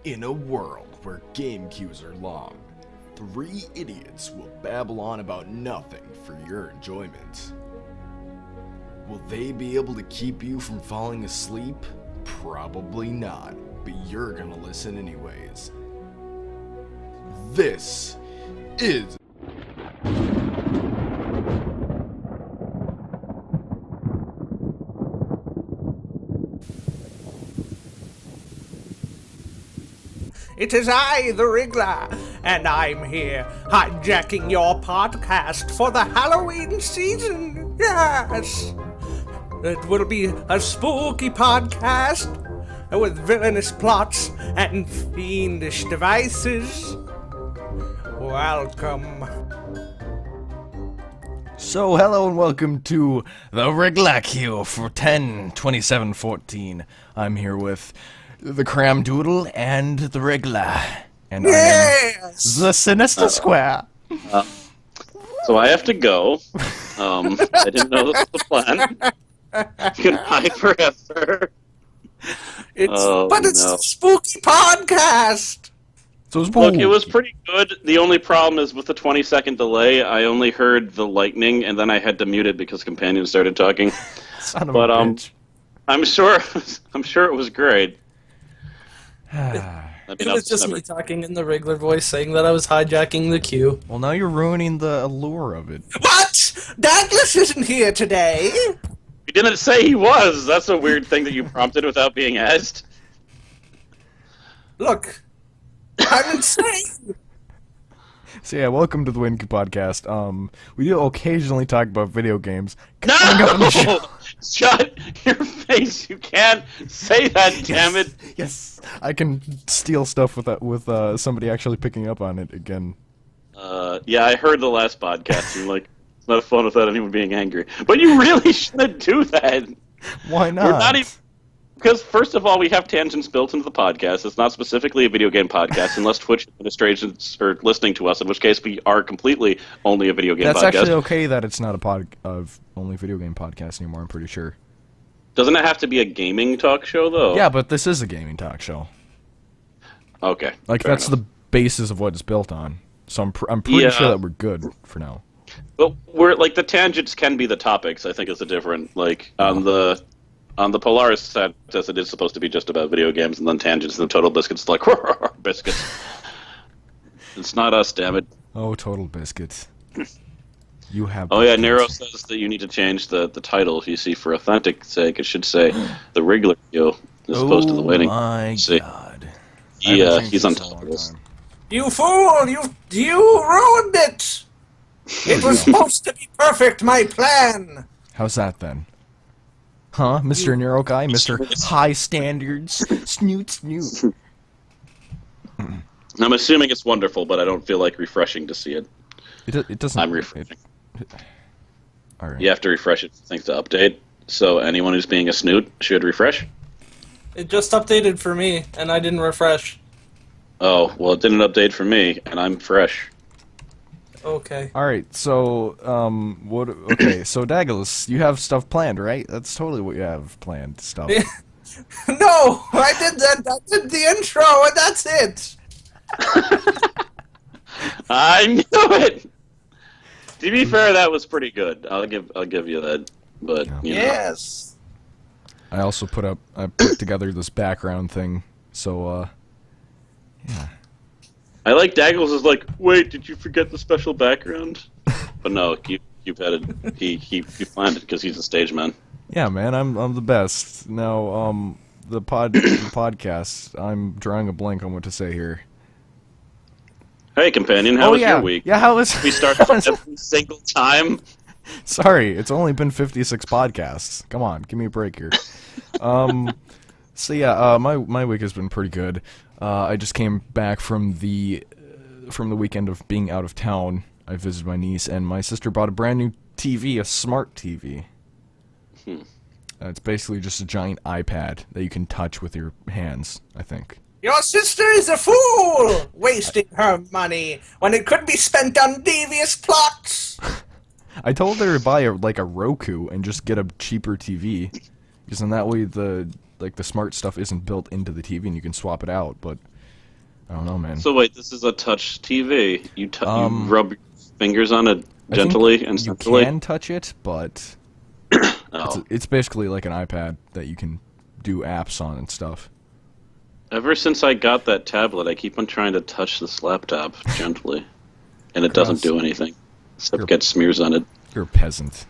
In a world where game queues are long, three idiots will babble on about nothing for your enjoyment. Will they be able to keep you from falling asleep? Probably not, but you're gonna listen anyways. This is It is I, the Wriggler, and I'm here hijacking your podcast for the Halloween season. Yes! It will be a spooky podcast with villainous plots and fiendish devices. Welcome. So hello and welcome to the Wriggler Queue for 10/27/14. I'm here with the Cram-Doodle and the Wriggler. And I am the Sinister Square. So I have to go. I didn't know this was the plan. Goodbye forever. It's a spooky podcast. So it's Look, it was pretty good. The only problem is with the 20-second delay, I only heard the lightning, and then I had to mute it because companions started talking. Son of a bitch. I'm sure it was great. It was just me talking in the Wriggler voice saying that I was hijacking the queue. Well, now you're ruining the allure of it. What? Douglas isn't here today. You didn't say he was. That's a weird thing that you prompted without being asked. Look, I'm insane. So yeah, welcome to the Winky Podcast. We do occasionally talk about video games. No! Shut your face! You can't say that, damn it! Yes, I can steal stuff with that, with somebody actually picking up on it again. Yeah, I heard the last podcast. You're like, it's not fun without anyone being angry. But you really shouldn't do that. Why not? We're not even... Because, first of all, we have tangents built into the podcast. It's not specifically a video game podcast, unless Twitch administrations are listening to us, in which case we are completely only a video game podcast. That's actually okay that it's not a only video game podcast anymore, I'm pretty sure. Doesn't it have to be a gaming talk show, though? Yeah, but this is a gaming talk show. Okay. Like, that's the basis of what it's built on. So I'm pretty sure that we're good for now. But the tangents can be the topics, I think, is the different, on the Polaris test, it is supposed to be just about video games, and then tangents and the Total Biscuits, like, biscuits. It's not us, damn it. Oh, Total Biscuits. You have... Oh, yeah, Nero says that you need to change the title. You see, for authentic sake, it should say the Wriggler Queue, as opposed to the waiting. Oh, my God. He's on top of this. You fool! You ruined it! It was supposed to be perfect, my plan! How's that, then? Huh, Mr. Nero guy? Mr. High Standards? Snoot. I'm assuming it's wonderful, but I don't feel like refreshing to see it. It doesn't... I'm refreshing. All right. You have to refresh it for things to update, so anyone who's being a snoot should refresh. It just updated for me, and I didn't refresh. Oh, well, it didn't update for me, and I'm fresh. Okay. Alright, so, okay, so Douglas, you have stuff planned, right? That's totally what you have planned, stuff. No, I did that. I did the intro, and that's it. I knew it! To be fair, that was pretty good. I'll give you that, but, you know. Yes. I also put together this background thing, so, yeah. I like Daggles is like, wait, did you forget the special background? But no, Cube had it. He planned it because he's a stage man. Yeah, man, I'm the best. Now, the podcast, I'm drawing a blank on what to say here. Hey, companion, how was your week? Yeah, how was... We start every single time. Sorry, it's only been 56 podcasts. Come on, give me a break here. So yeah, my week has been pretty good. I just came back from the weekend of being out of town. I visited my niece, and my sister bought a brand new TV, a smart TV. It's basically just a giant iPad that you can touch with your hands, I think. Your sister is a fool, wasting her money when it could be spent on devious plots. I told her to buy a Roku and just get a cheaper TV, because in that way the smart stuff isn't built into the TV and you can swap it out. But I don't know, man. So wait, this is a touch TV. You rub your fingers on it I gently think and you gently. can touch it, but Oh. it's basically like an iPad that you can do apps on and stuff. Ever since I got that tablet, I keep on trying to touch this laptop gently, and it doesn't do anything. Except get smears on it. You're a peasant.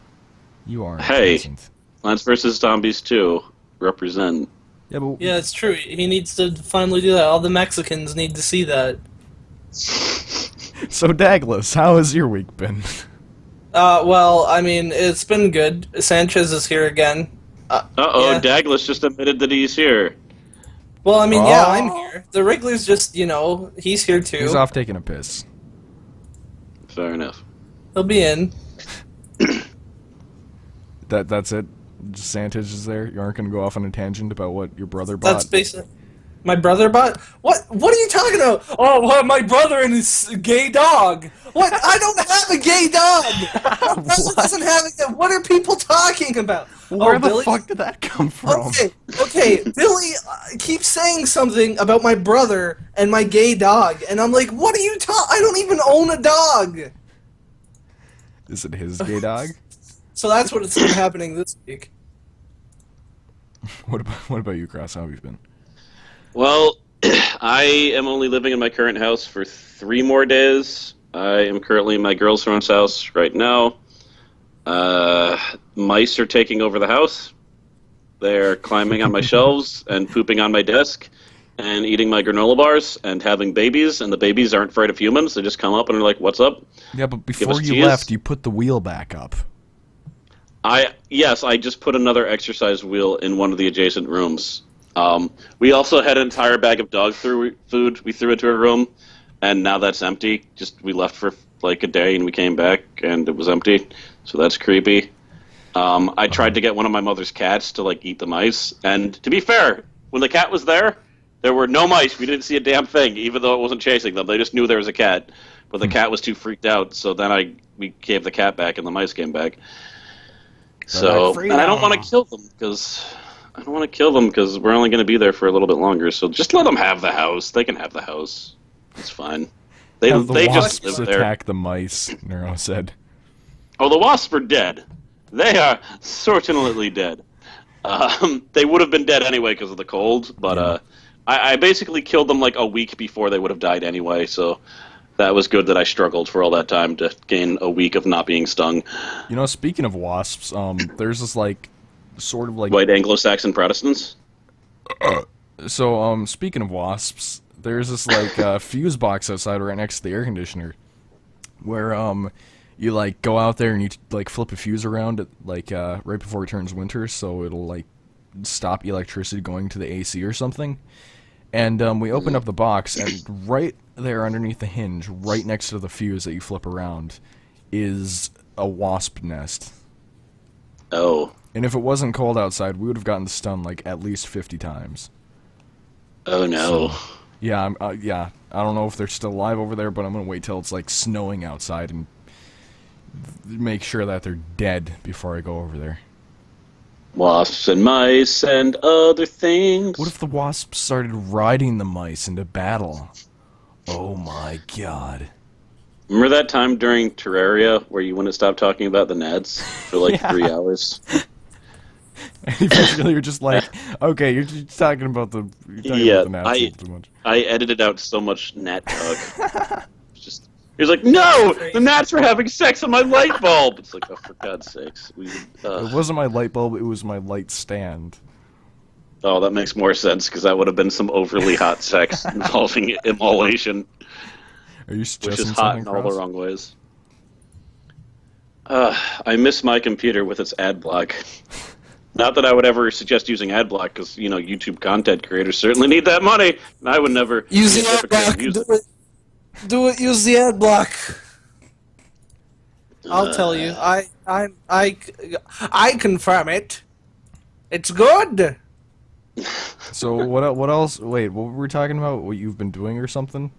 You are a Hey. peasant. Plants vs. Zombies 2. Represent. Yeah, but Yeah, it's true. He needs to finally do that. All the Mexicans need to see that. So Douglas, how has your week been? Well, I mean, it's been good. Sanchez is here again. Uh-oh, Yeah. Douglas just admitted that he's here. Well, I mean, yeah, Oh. I'm here. The Wriggler's just, he's here too. He's off taking a piss. Fair enough. He'll be in. That's it. Just Sanchez is there. You aren't going to go off on a tangent about what your brother bought. That's basically. My brother bought. What? What are you talking about? Oh, well, my brother and his gay dog. What? I don't have a gay dog. My brother doesn't have a. What are people talking about? Where the Billy? fuck did that come from? Okay. Billy keeps saying something about my brother and my gay dog, and I'm like, what are you talking? I don't even own a dog. Is it his gay dog? So that's what's been happening this week. What about you, Cross? How have you been? Well, I am only living in my current house for 3 more days. I am currently in my girlfriend's house right now. Mice are taking over the house. They're climbing on my shelves and pooping on my desk and eating my granola bars and having babies, and the babies aren't afraid of humans. They just come up and are like, "What's up?" Yeah, but us before you cheese. left, you put the wheel back up. Yes, I just put another exercise wheel in one of the adjacent rooms. We also had an entire bag of dog food we threw into a room, and now that's empty. We left for like a day and we came back and it was empty, so that's creepy. I tried to get one of my mother's cats to like eat the mice, and to be fair, when the cat was there were no mice. We didn't see a damn thing, even though it wasn't chasing them. They just knew there was a cat, but the cat was too freaked out. So then we gave the cat back and the mice came back. So, and I don't want to kill them because we're only going to be there for a little bit longer. So just let them have the house. They can have the house. It's fine. They Have the just wasps live there. attack the mice, Nero said. Oh, the wasps are dead. They are certainly dead. They would have been dead anyway because of the cold, but I basically killed them like a week before they would have died anyway. So that was good that I struggled for all that time to gain a week of not being stung. You know, speaking of wasps, there's this like sort of like White Anglo-Saxon Protestants. So, speaking of wasps, there's this, like, fuse box outside right next to the air conditioner, where, you, like, go out there and you, like, flip a fuse around, like, right before it turns winter, so it'll, like, stop electricity going to the AC or something. And, we opened up the box, and right there underneath the hinge, right next to the fuse that you flip around, is a wasp nest. Oh. And if it wasn't cold outside, we would have gotten stung, like, at least 50 times. Oh no. Yeah, I don't know if they're still alive over there, but I'm gonna wait till it's like snowing outside and make sure that they're dead before I go over there. Wasps and mice and other things. What if the wasps started riding the mice into battle? Oh my god. Remember that time during Terraria where you wouldn't stop talking about the Neds for like Yeah. 3 hours? And eventually you're just like, okay, you're just talking about the gnats too much. I edited out so much gnat talk. He was like, no, the gnats were having sex on my light bulb. It's like, oh, for God's sakes. It wasn't my light bulb, it was my light stand. Oh, that makes more sense because that would have been some overly hot sex involving immolation, Are you which suggesting is hot something, in all the Cross? wrong ways. I miss my computer with its ad block. Not that I would ever suggest using ad block because, YouTube content creators certainly need that money, and I would never Use be a the ad hypocrite block. and use Do it. Do it. Use the ad block. I'll tell you. I confirm it. It's good. So what else? Wait, what were we talking about? What you've been doing or something?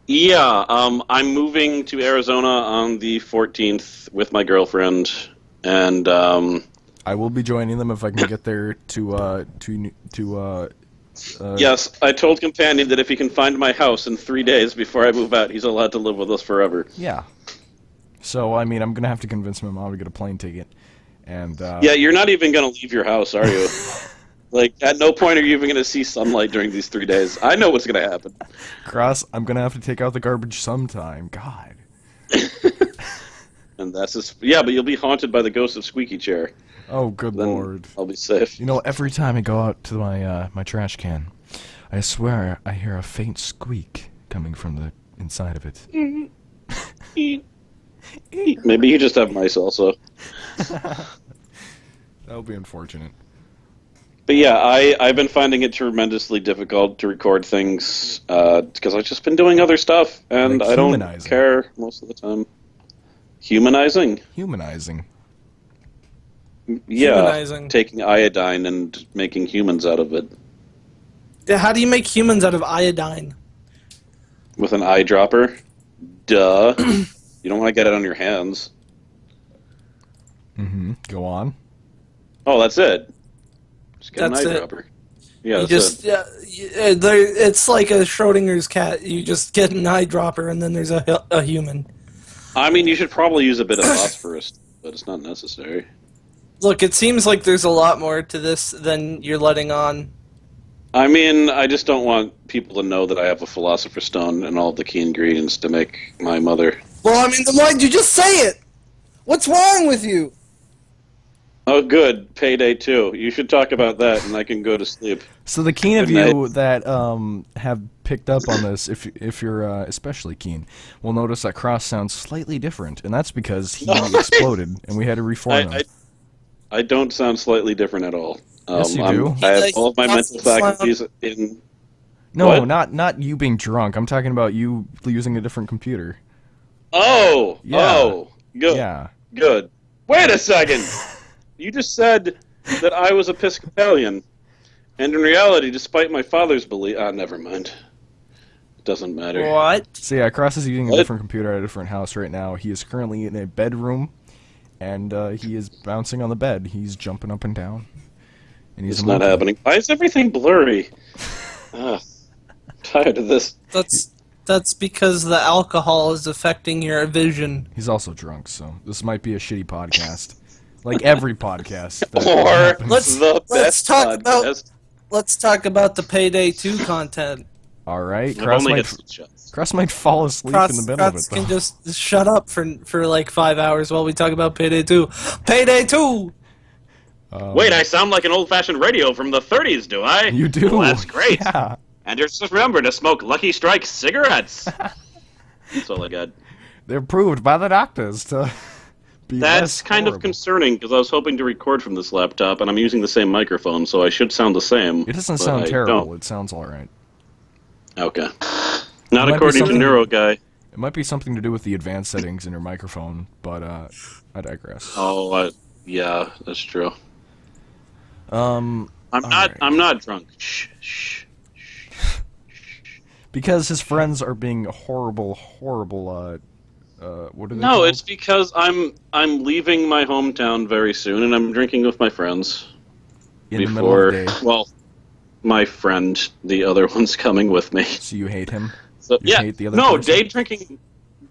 Yeah, I'm moving to Arizona on the 14th with my girlfriend, and I will be joining them if I can get there to Yes, I told Companion that if he can find my house in 3 days before I move out, he's allowed to live with us forever. Yeah. So, I mean, I'm going to have to convince my mom to get a plane ticket. And, Yeah, you're not even going to leave your house, are you? Like, at no point are you even going to see sunlight during these 3 days. I know what's going to happen. Cross, I'm going to have to take out the garbage sometime. God. And that's just... Yeah, but you'll be haunted by the ghost of Squeaky Chair. Oh, good Then lord. I'll be safe. You know, every time I go out to my trash can, I swear I hear a faint squeak coming from the inside of it. Maybe you just have mice also. That would be unfortunate. But yeah, I've been finding it tremendously difficult to record things because I've just been doing other stuff, and Like I don't humanizing. care most of the time. Humanizing? Humanizing. Yeah, Humanizing. taking iodine and making humans out of it. Yeah, how do you make humans out of iodine? With an eyedropper? Duh. You don't want to get it on your hands. Mm-hmm. Go on. Oh, that's it. Just get That's an it. eyedropper. Yeah, You that's just it. it's like a Schrodinger's cat. You just get an eyedropper, and then there's a human. I mean, you should probably use a bit of phosphorus, but it's not necessary. Look, it seems like there's a lot more to this than you're letting on. I mean, I just don't want people to know that I have a Philosopher's Stone and all of the key ingredients to make my mother. Well, I mean, then why'd you just say it? What's wrong with you? Oh, good. Payday 2. You should talk about that, and I can go to sleep. So the keen of Good you that have picked up on this, if you're especially keen, will notice that Cross sounds slightly different, and that's because he exploded, and we had to reform him. I don't sound slightly different at all. Yes, you do. I have all of my mental faculties in... No, What? not you being drunk. I'm talking about you using a different computer. Oh! Yeah. Oh! Good. Yeah. Good. Wait a second! You just said that I was Episcopalian, and in reality, despite my father's belief... never mind. It doesn't matter. What? So yeah, Cross is using a What? different computer at a different house right now. He is currently in a bedroom, and he is bouncing on the bed. He's jumping up and down. And he's It's a not monkey. happening. Why is everything blurry? Tired of this. That's because the alcohol is affecting your vision. He's also drunk, so this might be a shitty podcast. Like every podcast. that Or happens. the let's best talk about- podcast. Let's talk about the Payday 2 content. All right, I've Cross only might, hit some shots. Cross might fall asleep in the middle of Cross it, though. can just shut up for like 5 hours while we talk about Payday 2. Payday 2! Wait, I sound like an old-fashioned radio from the 30s, do I? You do. Well, that's great. Yeah. And just remember to smoke Lucky Strike cigarettes. That's all I got. They're proved by the doctors to be That's less kind of horrible. concerning because I was hoping to record from this laptop, and I'm using the same microphone, so I should sound the same. It doesn't but sound I terrible. don't. It sounds all right. Okay. It Not might be according to something- Neuro Guy. It might be something to do with the advanced settings in your microphone, but I digress. Oh, yeah, that's true. Um, I'm all not. right. I'm not drunk. Shh, shh. Because his friends are being horrible. What are they No, called? it's because I'm leaving my hometown very soon, and I'm drinking with my friends. in the middle of the day. Well, my friend, the other one's coming with me. So you hate him? So You yeah, hate the other no, person?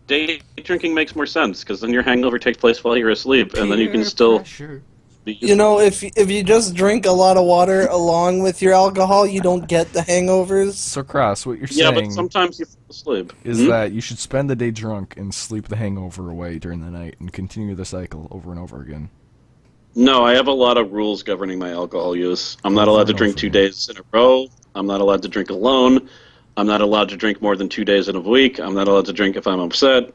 day drinking makes more sense because then your hangover takes place while you're asleep, and then you can Peer still pressure. be. You know, if you just drink a lot of water along with your alcohol, you don't get the hangovers. So Cross, what you're Yeah, saying but sometimes you fall asleep. is Hmm? that you should spend the day drunk and sleep the hangover away during the night and continue the cycle over and over again. No, I have a lot of rules governing my alcohol use. I'm not Over allowed to and drink over 2 again. days in a row. I'm not allowed to drink alone. I'm not allowed to drink more than 2 days in a week. I'm not allowed to drink if I'm upset.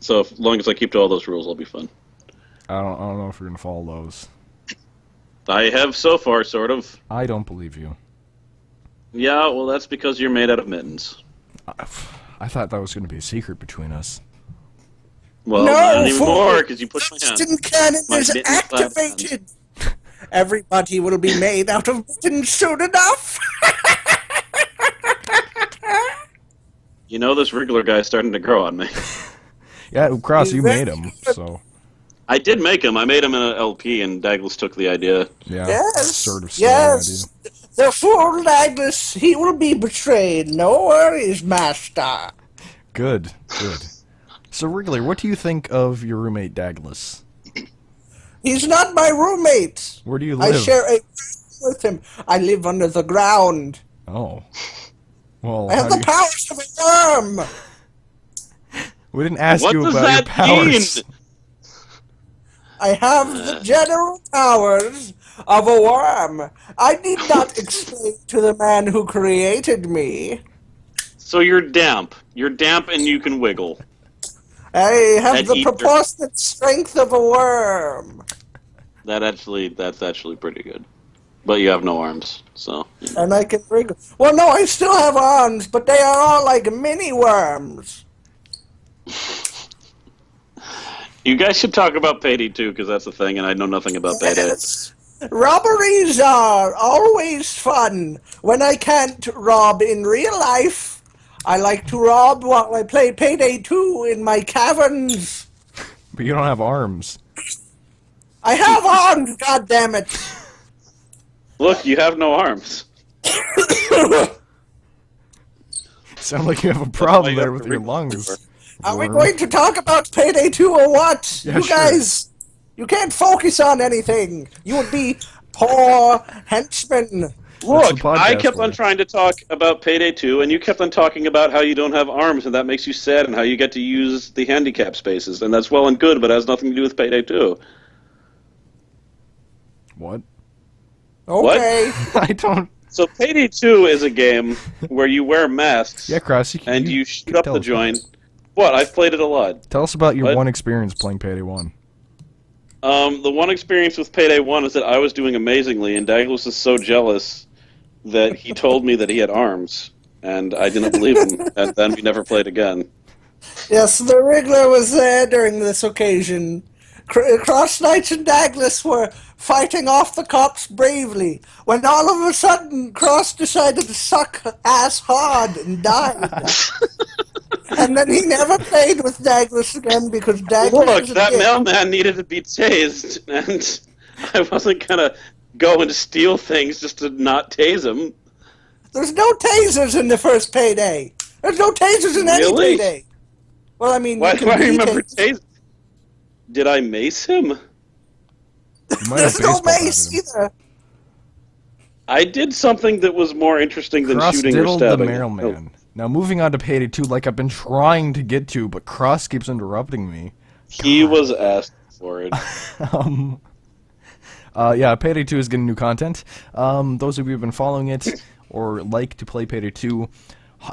So as long as I keep to all those rules, I'll be fine. I don't know if you're gonna follow those. I have so far, sort of. I don't believe you. Yeah, well, that's because you're made out of mittens. I thought that was gonna be a secret between us. Well, No, not anymore, fool! because you pushed my hand. Instant cannon My is mittens by the activated! Everybody will be made out of mittens soon enough! You know this Wriggler guy's starting to grow on me. Yeah, Cross, you Very made him, good. so I did make him. I made him in an LP, and Douglas took the idea. yeah, Yes! sort of stole the Yes! The fool Douglas, he will be betrayed. No worries, master. Good. So, Wriggler, what do you think of your roommate, Douglas? He's not my roommate. Where do you I live? share a room with him. I live under the ground. Oh. Well, I have the powers of a worm. We didn't ask What you does about your that powers. mean? I have the general powers of a worm. I need not explain to the man who created me. So you're damp. You're damp and you can wiggle. I have And the eat your- proportionate strength of a worm. That's actually pretty good. But you have no arms, so. And I can wriggle. Well, no, I still have arms, but they are all like mini worms. You guys should talk about Payday 2, because that's the thing, and I know nothing about Payday. Yes. Robberies are always fun. When I can't rob in real life, I like to rob while I play Payday 2 in my caverns. But you don't have arms. I have arms, goddammit! Look, you have no arms. Sound like you have a problem you there have with to your wriggle lungs. over. Are we Worm. going to talk about Payday 2 or what? Yeah, You sure. guys, you can't focus on anything. You would be poor henchmen. Look, podcast I kept for on you. trying to talk about Payday 2, and you kept on talking about how you don't have arms, and that makes you sad, and how you get to use the handicap spaces, and that's well and good, but it has nothing to do with Payday 2. What? Okay. I don't... So Payday 2 is a game where you wear masks, Yeah, Cross, and you shoot up tell the us joint. What? I've played it a lot. Tell us about your What? one experience playing Payday 1. The one experience with Payday 1 is that I was doing amazingly, and Douglas is so jealous that he told me that he had arms, and I didn't believe him, and then we never played again. Yes, the Wriggler was there during this occasion. Cross Knights and Douglas were fighting off the cops bravely, when all of a sudden Cross decided to suck ass hard and died. And then he never played with Douglas again because Douglas Look, was a that dick. mailman needed to be tased, and I wasn't gonna go and steal things just to not tase him. There's no tasers in the first Payday. There's no tasers in any Really? Payday. Well, I mean, Why you do can I be remember tased. tasing? Did I mace him? You might have There's no baseball batted mace him. either. I did something that was more interesting than Cross shooting or diddled the stabbing. mailman. Now, moving on to Payday 2, like I've been trying to get to, but Cross keeps interrupting me. He was asked for it. Yeah, Payday 2 is getting new content. Those of you who have been following it or like to play Payday 2,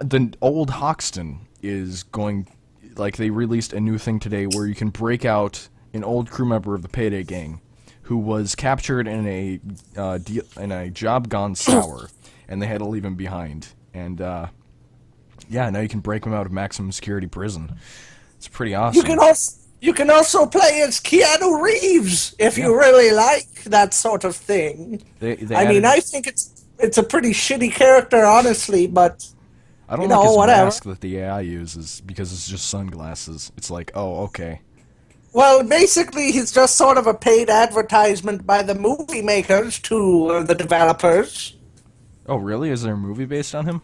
the old Hoxton is going... Like, they released a new thing today where you can break out an old crew member of the Payday gang who was captured in a job gone sour, and they had to leave him behind. And, yeah, now you can break him out of maximum security prison. It's pretty awesome. You can also play as Keanu Reeves if you really like that sort of thing. They I mean, added- I think it's a pretty shitty character, honestly, but I don't you like know, his whatever. mask that the AI uses because it's just sunglasses. It's like, oh, okay. well, basically, he's just sort of a paid advertisement by the movie makers to the developers. Oh, really? Is there a movie based on him?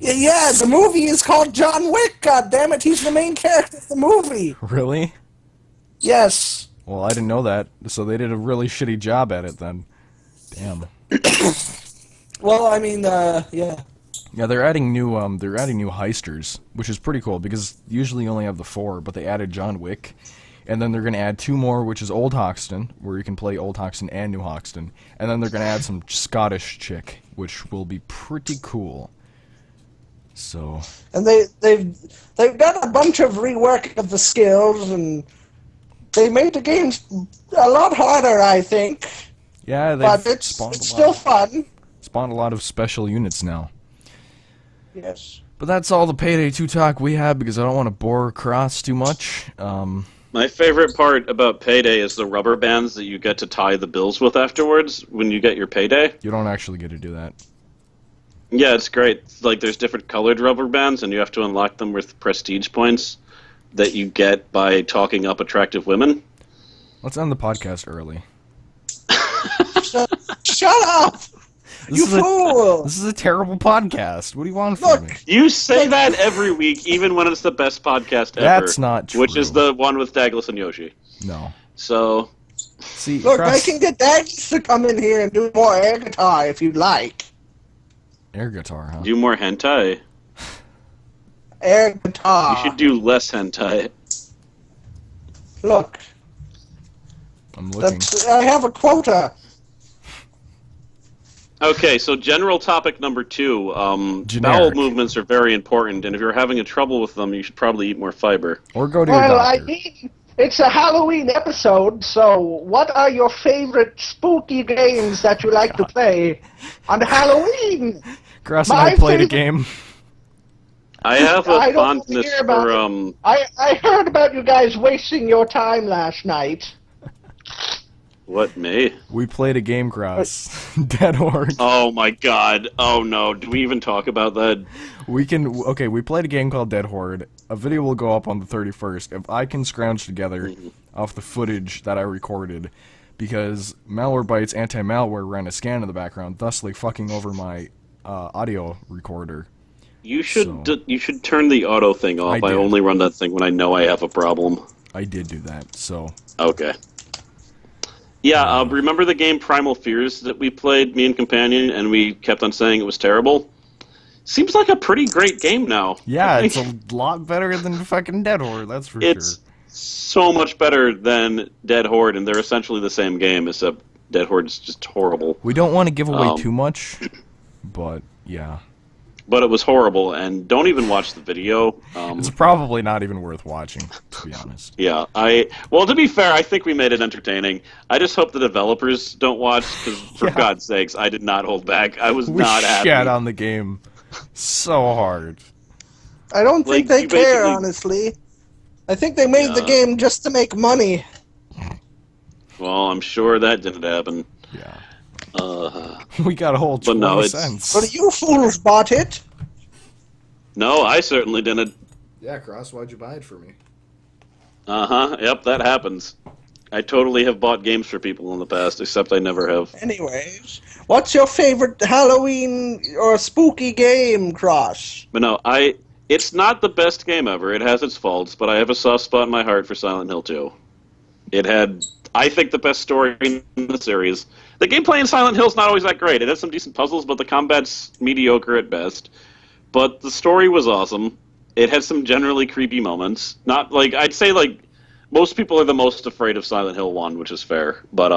Yeah, the movie is called John Wick. God damn it, he's the main character of the movie. Really? Yes. Well, I didn't know that. So they did a really shitty job at it then. Damn. Well, I mean, yeah. Yeah, they're adding new heisters, which is pretty cool because usually you only have the 4, but they added John Wick, and then they're gonna add 2 more, which is Old Hoxton, where you can play Old Hoxton and New Hoxton, and then they're gonna add some Scottish chick, which will be pretty cool. So And they've done a bunch of rework of the skills, and they made the game a lot harder, I think. yeah, But they've it's spawned still a lot of special units now. Yes. But that's all the Payday 2 talk we have because I don't want to bore Cross too much. My favorite part about Payday is the rubber bands that you get to tie the bills with afterwards when you get your payday. You don't actually get to do that. Yeah, it's great. Like, there's different colored rubber bands, and you have to unlock them with prestige points that you get by talking up attractive women. Let's end the podcast early. Shut up! This You is a- fool! This is a terrible podcast. What do you want from Look, me? You say that every week, even when it's the best podcast ever. That's not true. Which is the one with Douglas and Yoshi. No. So, See, look, I Cross- can get Dags to come in here and do more air guitar if you'd like. air guitar, huh? do more hentai. Air guitar. You should do less hentai. Look, I'm looking. I have a quota. Okay, so general topic number 2. Bowel Generic. movements are very important, and if you're having a trouble with them, you should probably eat more fiber. Or go to your Well, doctor. it's a Halloween episode, so what are your favorite spooky games that you like to play on Halloween? Cross and I my played a favorite- game. I have a I don't fondness hear about for, I heard about you guys wasting your time last night. what, me? We played a game, Cross. Dead Horde. Oh my god. Oh no, do we even talk about that? We played a game called Dead Horde. A video will go up on the 31st. If I can scrounge together off the footage that I recorded, because Malwarebytes anti-malware ran a scan in the background, thusly fucking over my audio recorder. You should So- you should turn the auto thing off. I I did. only run that thing when I know I have a problem. I did do that, so... Okay. Yeah, remember the game Primal Fears that we played, me and Companion, and we kept on saying it was terrible? Seems like a pretty great game now. Yeah, I it's think a lot better than fucking Dead Horde, that's for it's sure. so much better than Dead Horde, and they're essentially the same game, except Dead Horde is just horrible. We don't want to give away Um, too much, but yeah. But it was horrible, and don't even watch the video. It's probably not even worth watching, to be honest. Yeah, well, to be fair, I think we made it entertaining. I just hope the developers don't watch, because for Yeah. God's sakes, I did not hold back. I was We not happy. shat on the game so hard. I don't think Like, they you care, basically- honestly. I think they made the Yeah. game just to make money. Well, I'm sure that didn't happen. Yeah. Uh, We got a whole But 20 no, it's- cents. But you fools bought it. no, I certainly didn't. Yeah, Cross, why'd you buy it for me? Yep, that happens. I totally have bought games for people in the past, except I never have. Anyways, what's your favorite Halloween or spooky game, Cross? But no, it's not the best game ever. It has its faults, but I have a soft spot in my heart for Silent Hill 2. It had, I think, the best story in the series. The gameplay in Silent Hill's not always that great. It has some decent puzzles, but the combat's mediocre at best. But the story was awesome. It had some generally creepy moments. Not like, I'd say like, most people are the most afraid of Silent Hill 1, which is fair. But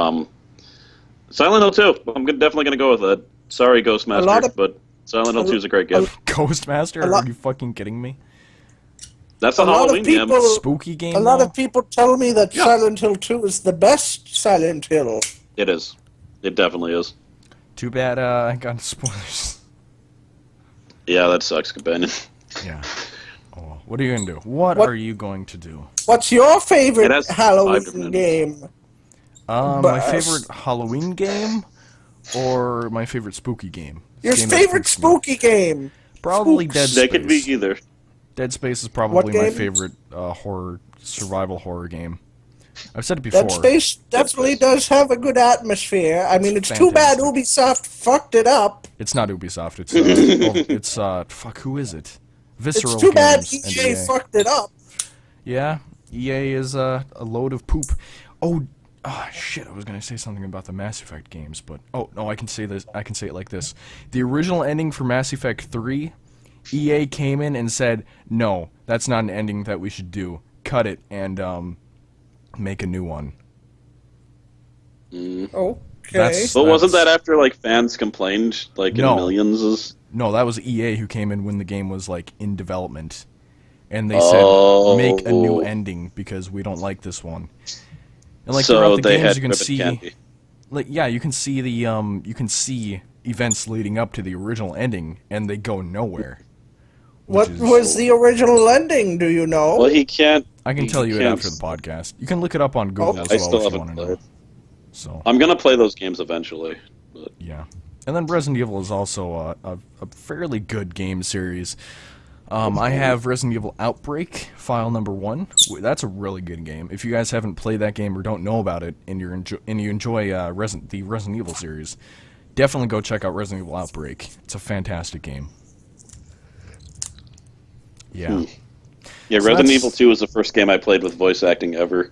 Silent Hill 2, I'm definitely going to go with it. Sorry, Ghostmaster, but Silent Hill 2 is a great game. Ghostmaster? A lot- Are you fucking kidding me? That's a a lot of Halloween game. people- Spooky game? A lot though? of people tell me that Yeah. Silent Hill 2 is the best Silent Hill. It is. It definitely is. Too bad I got spoilers. Yeah, that sucks, Companion. Yeah. Oh, what are you going to do? What What- are you going to do? What's your favorite It has 5 Halloween different game? My Best. favorite Halloween game or my favorite spooky game? Your Game that favorite spooks me. spooky game? Probably Spooks. Dead They Space. could be either. Dead Space is probably my game? favorite survival horror game. I've said it before. Dead Space definitely Space. does have a good atmosphere. I mean, it's too bad fantastic. Ubisoft fucked it up. It's not Ubisoft. It's fuck. Who is it? Visceral It's too bad Games and EA fucked it up. Yeah, EA is a load of poop. Oh, shit! I was gonna say something about the Mass Effect games, but oh no, I can say this. I can say it like this: the original ending for Mass Effect 3, EA came in and said, "No, that's not an ending that we should do. Cut it and make a new one." Okay. That's- But wasn't that after like fans complained like in No. millions? No, that was EA who came in when the game was like in development, and they Oh. said make a new ending because we don't like this one. And like So throughout the they games, had you can ribbon see, candy. like yeah, you can see the events leading up to the original ending, and they go nowhere. What which is- was the original ending, do you know? Well, he can't. I can he tell you it can't- after the podcast. You can look it up on Google as I well still if you haven't want to know. played. So I'm gonna play those games eventually. But yeah, and then Resident Evil is also a fairly good game series. I have Resident Evil Outbreak, file number 1. That's a really good game. If you guys haven't played that game or don't know about it, and you enjoy the Resident Evil series, definitely go check out Resident Evil Outbreak. It's a fantastic game. Yeah. Yeah, So Resident that's- Evil 2 was the first game I played with voice acting ever.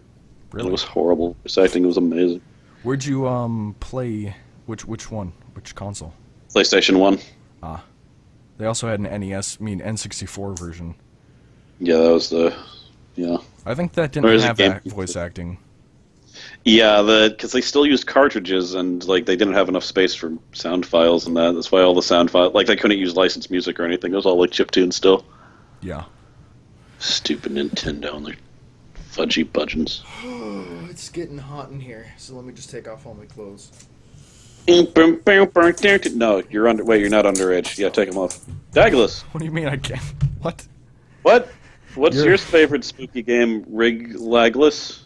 Really? It was horrible. Voice acting was amazing. Where'd you play? Which one? Which console? PlayStation 1. They also had an N64 version. Yeah, that was the... Yeah. I think that Or didn't is it have game- voice acting. Yeah, because they still used cartridges, and like they didn't have enough space for sound files and that. That's why all the sound files... Like, they couldn't use licensed music or anything. It was all like chiptune still. Yeah. Stupid Nintendo and their fudgy budgeons. It's getting hot in here, so let me just take off all my clothes. No, you're under. Wait, you're not underage. Yeah, take them off. Douglas, What do you mean I can't? What? what? What's You're- your favorite spooky game? Wriggler?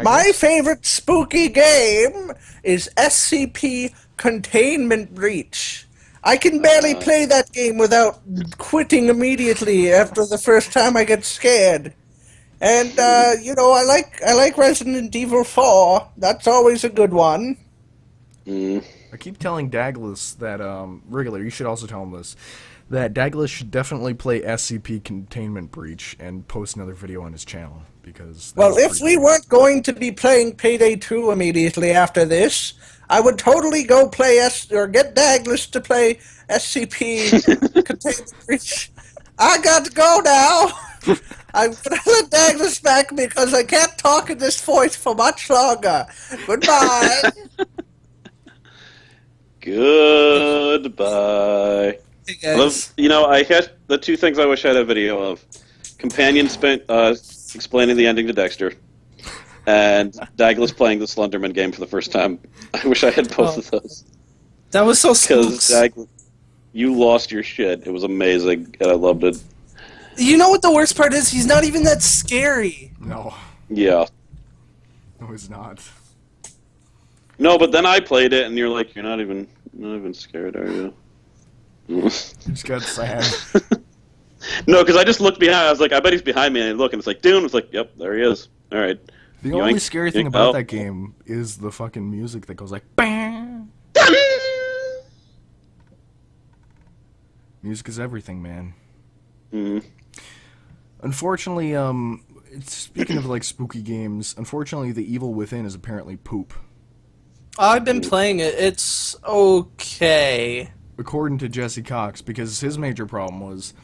My favorite spooky game is SCP Containment Breach. I can barely play that game without quitting immediately after the first time I get scared. And you know, I like Resident Evil 4. That's always a good one. I keep telling Douglas that, Wriggler, you should also tell him this, that Douglas should definitely play SCP Containment Breach and post another video on his channel, because... that Well, was if pretty we good. weren't going to be playing Payday 2 immediately after this, I would totally go play get Douglas to play SCP Containment Breach. I got to go now. I'm gonna let Douglas back because I can't talk in this voice for much longer. Goodbye. Goodbye. Hey guys. You know, I had the two things I wish I had a video of: Companion explaining the ending to Dexter, and Douglas playing the Slenderman game for the first time. I wish I had both of those. That was so Because spooks. you lost your shit. It was amazing, and I loved it. You know what the worst part is? He's not even that scary. No. Yeah. No, he's not. No, but then I played it, and you're like, you're not even scared, are you? He just got sad. No, because I just looked behind. I was like, I bet he's behind me, and I look, and it's like, Dune. It's like, yep, there he is. All right. The Yoink, only scary thing yoink, about oh. that game is the fucking music that goes like, bang! Music is everything, man. Mm. Unfortunately, speaking of like spooky games, unfortunately, The Evil Within is apparently poop. I've been playing it. It's okay. According to Jesse Cox, because his major problem was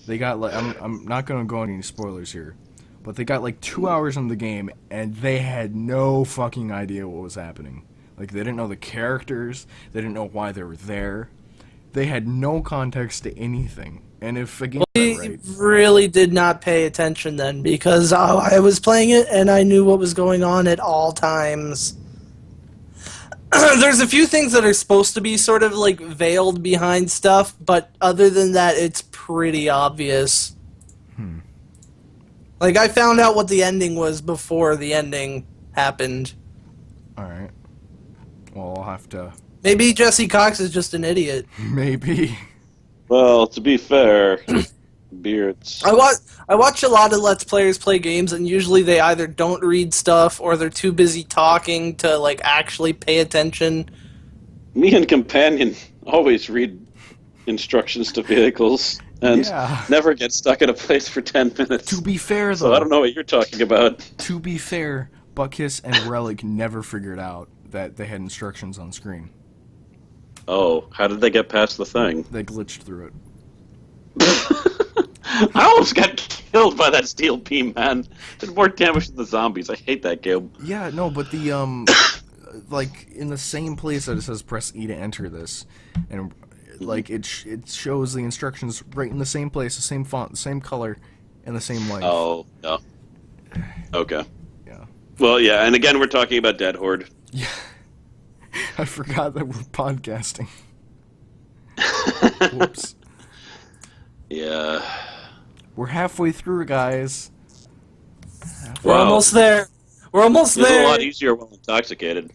they got like I'm not going to go into any spoilers here, but they got like 2 hours in the game and they had no fucking idea what was happening. Like they didn't know the characters, they didn't know why they were there. They had no context to anything. And if a game He right, really did not pay attention then because I was playing it and I knew what was going on at all times. There's a few things that are supposed to be sort of like veiled behind stuff, but other than that, it's pretty obvious. Like, I found out what the ending was before the ending happened. alright. Well, I'll have to... Maybe Jesse Cox is just an idiot. Maybe. Well, to be fair, Beards. I watch a lot of Let's Players play games, and usually they either don't read stuff or they're too busy talking to, like, actually pay attention. Me and Companion always read instructions to vehicles and Yeah. never get stuck in a place for 10 minutes. To be fair, though... So I don't know what you're talking about. To be fair, Buckus and Relic never figured out that they had instructions on screen. Oh, how did they get past the thing? They glitched through it. I almost got killed by that steel beam, man. Did more damage than the zombies. I hate that game. Yeah, no, but the, like, in the same place that it says press E to enter this, and, like, it shows the instructions right in the same place, the same font, the same color, and the same length. Oh, no. Okay. Yeah. Well, yeah, and again, we're talking about Dead Horde. Yeah. I forgot that we're podcasting. Whoops. Yeah. We're halfway through, guys. We're Wow. almost there. We're almost It's a there. lot easier while intoxicated.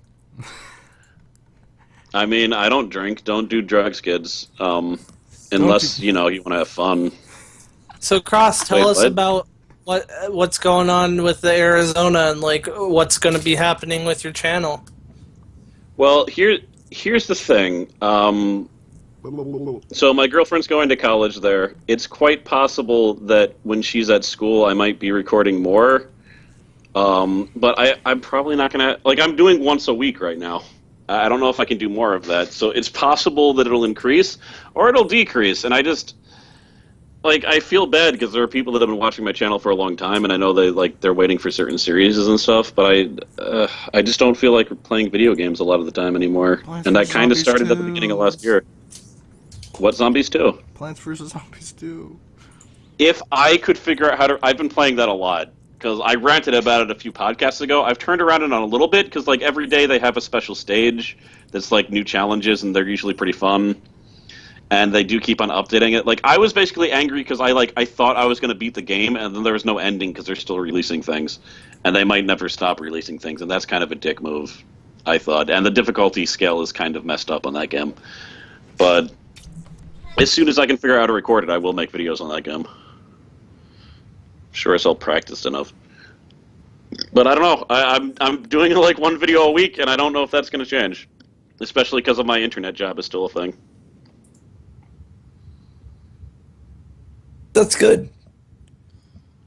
I mean, I don't drink, don't do drugs, kids. Unless, you know, you want to have fun. So, Cross, tell Wait, us what? about what's going on with the Arizona and, like, what's going to be happening with your channel. Well, here's here's the thing. So my girlfriend's going to college there. It's quite possible that when she's at school, I might be recording more. But I'm probably not going to... Like, I'm doing once a week right now. I don't know if I can do more of that. So it's possible that it'll increase or it'll decrease. And I just... Like, I feel bad because there are people that have been watching my channel for a long time, and I know they're waiting for certain series and stuff, but I just don't feel like playing video games a lot of the time anymore. And that kind of started at the beginning of last year. What, Zombies 2? Plants vs. Zombies 2. If I could figure out how to... I've been playing that a lot, because I ranted about it a few podcasts ago. I've turned around it on a little bit, because, like, every day they have a special stage that's, like, new challenges, and they're usually pretty fun. And they do keep on updating it. Like, I was basically angry because I thought I was going to beat the game, and then there was no ending because they're still releasing things. And they might never stop releasing things, and that's kind of a dick move, I thought. And the difficulty scale is kind of messed up on that game. But as soon as I can figure out how to record it, I will make videos on that game. Sure as I'll practice enough. But I don't know. I'm doing like one video a week, and I don't know if that's going to change. Especially because of my internet job is still a thing. That's good.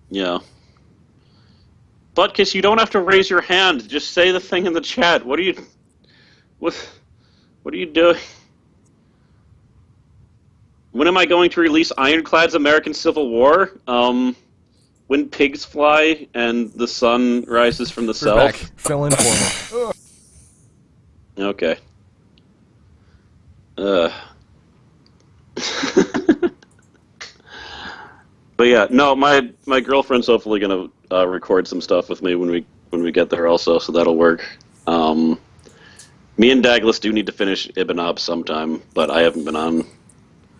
Yeah. Butkus, you don't have to raise your hand. Just say the thing in the chat. What are you doing? When am I going to release Ironclad's American Civil War? When pigs fly and the sun rises from the south. Back. Fill in for me. Okay. But yeah, no, my girlfriend's hopefully gonna record some stuff with me when we get there also, so that'll work. Me and Douglas do need to finish Ibn Ob sometime, but I haven't been on.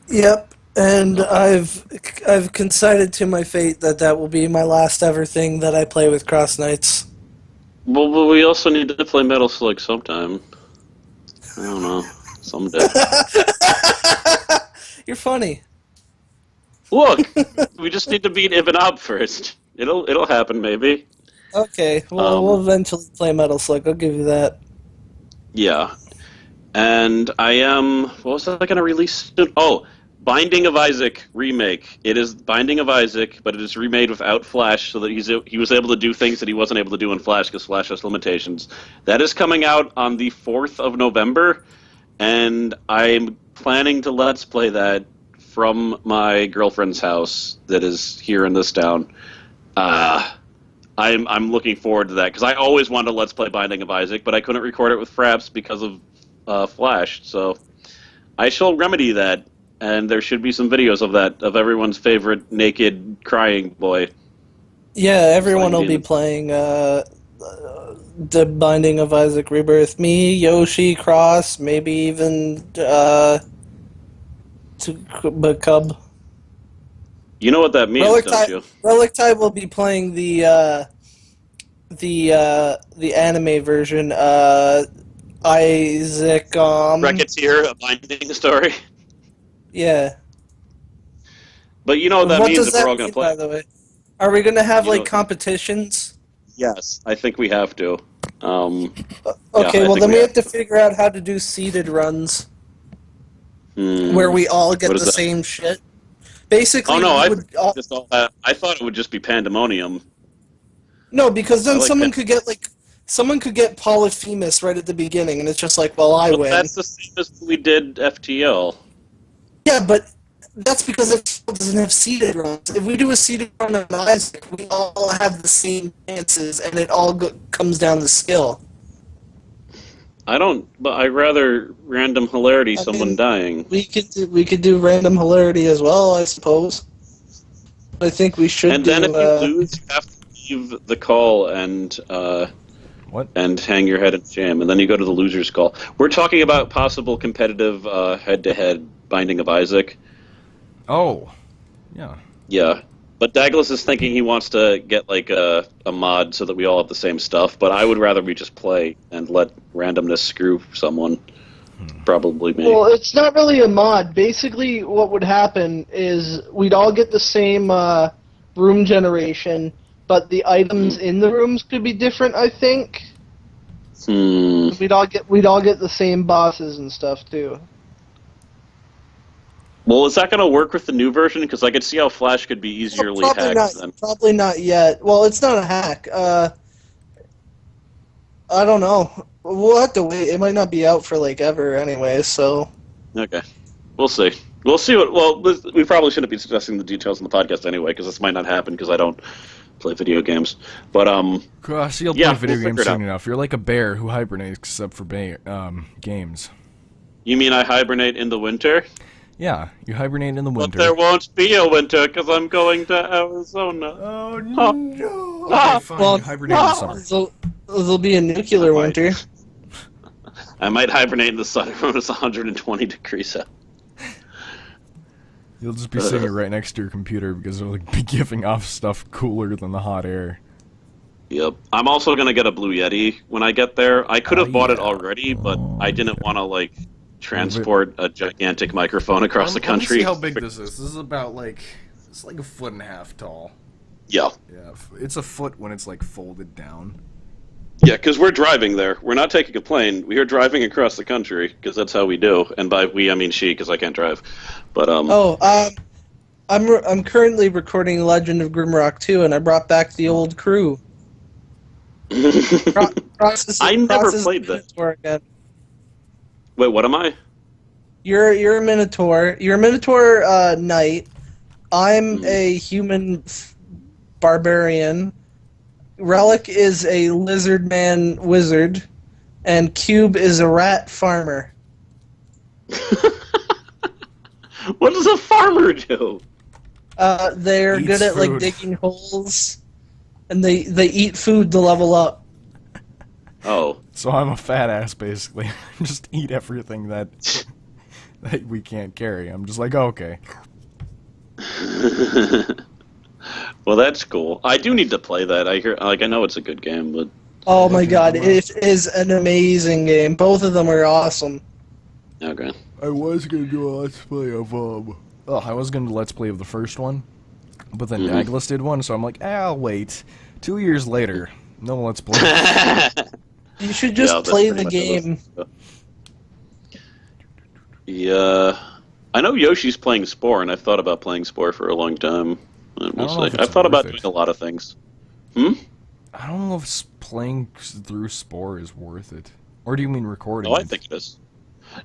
Yep, and I've consigned to my fate that will be my last ever thing that I play with Cross Knights. Well, but we also need to play Metal Slug sometime. I don't know, someday. You're funny. Look, we just need to beat Ibn Ob first. It'll happen maybe. Okay, well, we'll eventually play Metal Slug. I'll give you that. Yeah, and I am. What was I going to release? Oh, Binding of Isaac remake. It is Binding of Isaac, but it is remade without Flash, so that he was able to do things that he wasn't able to do in Flash because Flash has limitations. That is coming out on the 4th of November, and I'm planning to Let's Play that from my girlfriend's house that is here in this town. I'm looking forward to that because I always wanted to Let's Play Binding of Isaac, but I couldn't record it with Fraps because of Flash. So I shall remedy that, and there should be some videos of that, of everyone's favorite naked crying boy. Yeah, everyone will be playing the Binding of Isaac Rebirth. Me, Yoshi, Cross, maybe even Cub. You know what that means, don't you? Relictide will be playing the anime version. Isaac. Racketeer, a Binding story. Yeah. But you know what that means if we're all going to play. By the way, are we going to have competitions? Yes, I think we have to. Okay, well then we have to figure out how to do seeded runs. Where we all get the same shit. Basically, I thought it would just be pandemonium. No, because then someone could get Polyphemus right at the beginning, and it's just like, well, I win. That's the same as we did FTL. Yeah, but that's because FTL doesn't have seeded runs. If we do a seeded run on Isaac, we all have the same chances, and it all comes down to skill. But I rather random hilarity someone dying. We could do random hilarity as well, I suppose. I think we should. And then if you lose, you have to leave the call and and hang your head in shame, and then you go to the loser's call. We're talking about possible competitive head-to-head Binding of Isaac. Oh, yeah. Yeah. But Douglas is thinking he wants to get like a mod so that we all have the same stuff, but I would rather we just play and let randomness screw someone. Probably me. Well, it's not really a mod. Basically, what would happen is we'd all get the same room generation, but the items in the rooms could be different, I think. We'd all get the same bosses and stuff too. Well, is that going to work with the new version? Because I could see how Flash could be easily hacked. Probably not yet. Well, it's not a hack. I don't know. We'll have to wait. It might not be out for like ever anyway. So. Okay, we'll see. We'll see what. Well, we probably shouldn't be discussing the details in the podcast anyway, because this might not happen because I don't play video games. But Gosh, you'll play video games soon enough. You're like a bear who hibernates except for games. You mean I hibernate in the winter? Yeah, you hibernate in the winter. But there won't be a winter because I'm going to Arizona. Oh no! Okay, fine. Well, you hibernate in the summer. So there'll be a nuclear winter. I might hibernate in the sun when it's 120 degrees out. You'll just be sitting right next to your computer because it'll be giving off stuff cooler than the hot air. Yep. I'm also going to get a Blue Yeti when I get there. I could have bought it already, but I didn't want to, like, transport a gigantic microphone across the country. Let me see how big this is. This is about, like, it's like 1.5 feet tall. Yeah. Yeah, it's a foot when it's, like, folded down. Yeah, because we're driving there. We're not taking a plane. We are driving across the country, because that's how we do. And by we, I mean she, because I can't drive. But, I'm currently recording Legend of Grimrock 2, and I brought back the old crew. I never played that. Again. Wait, what am I? You're a Minotaur. You're a Minotaur knight. I'm a human barbarian. Relic is a lizard man wizard, and Cube is a rat farmer. What does a farmer do? They're Eats good at like food. digging holes, and they eat food to level up. Oh. So I'm a fat ass, basically. Just eat everything that we can't carry. I'm just like, oh, okay. Well, that's cool. I do need to play that. I know it's a good game, but Oh my god, it is an amazing game. Both of them are awesome. okay. I was gonna do a let's play of I was gonna do a let's play of the first one, but then Douglas did one, so I'm like, I'll wait. 2 years later, no let's play. You should just play the game. Yeah, I know Yoshi's playing Spore, and I've thought about playing Spore for a long time. We'll see. I've thought about doing a lot of things. I don't know if playing through Spore is worth it. Or do you mean recording? Oh, I think it is.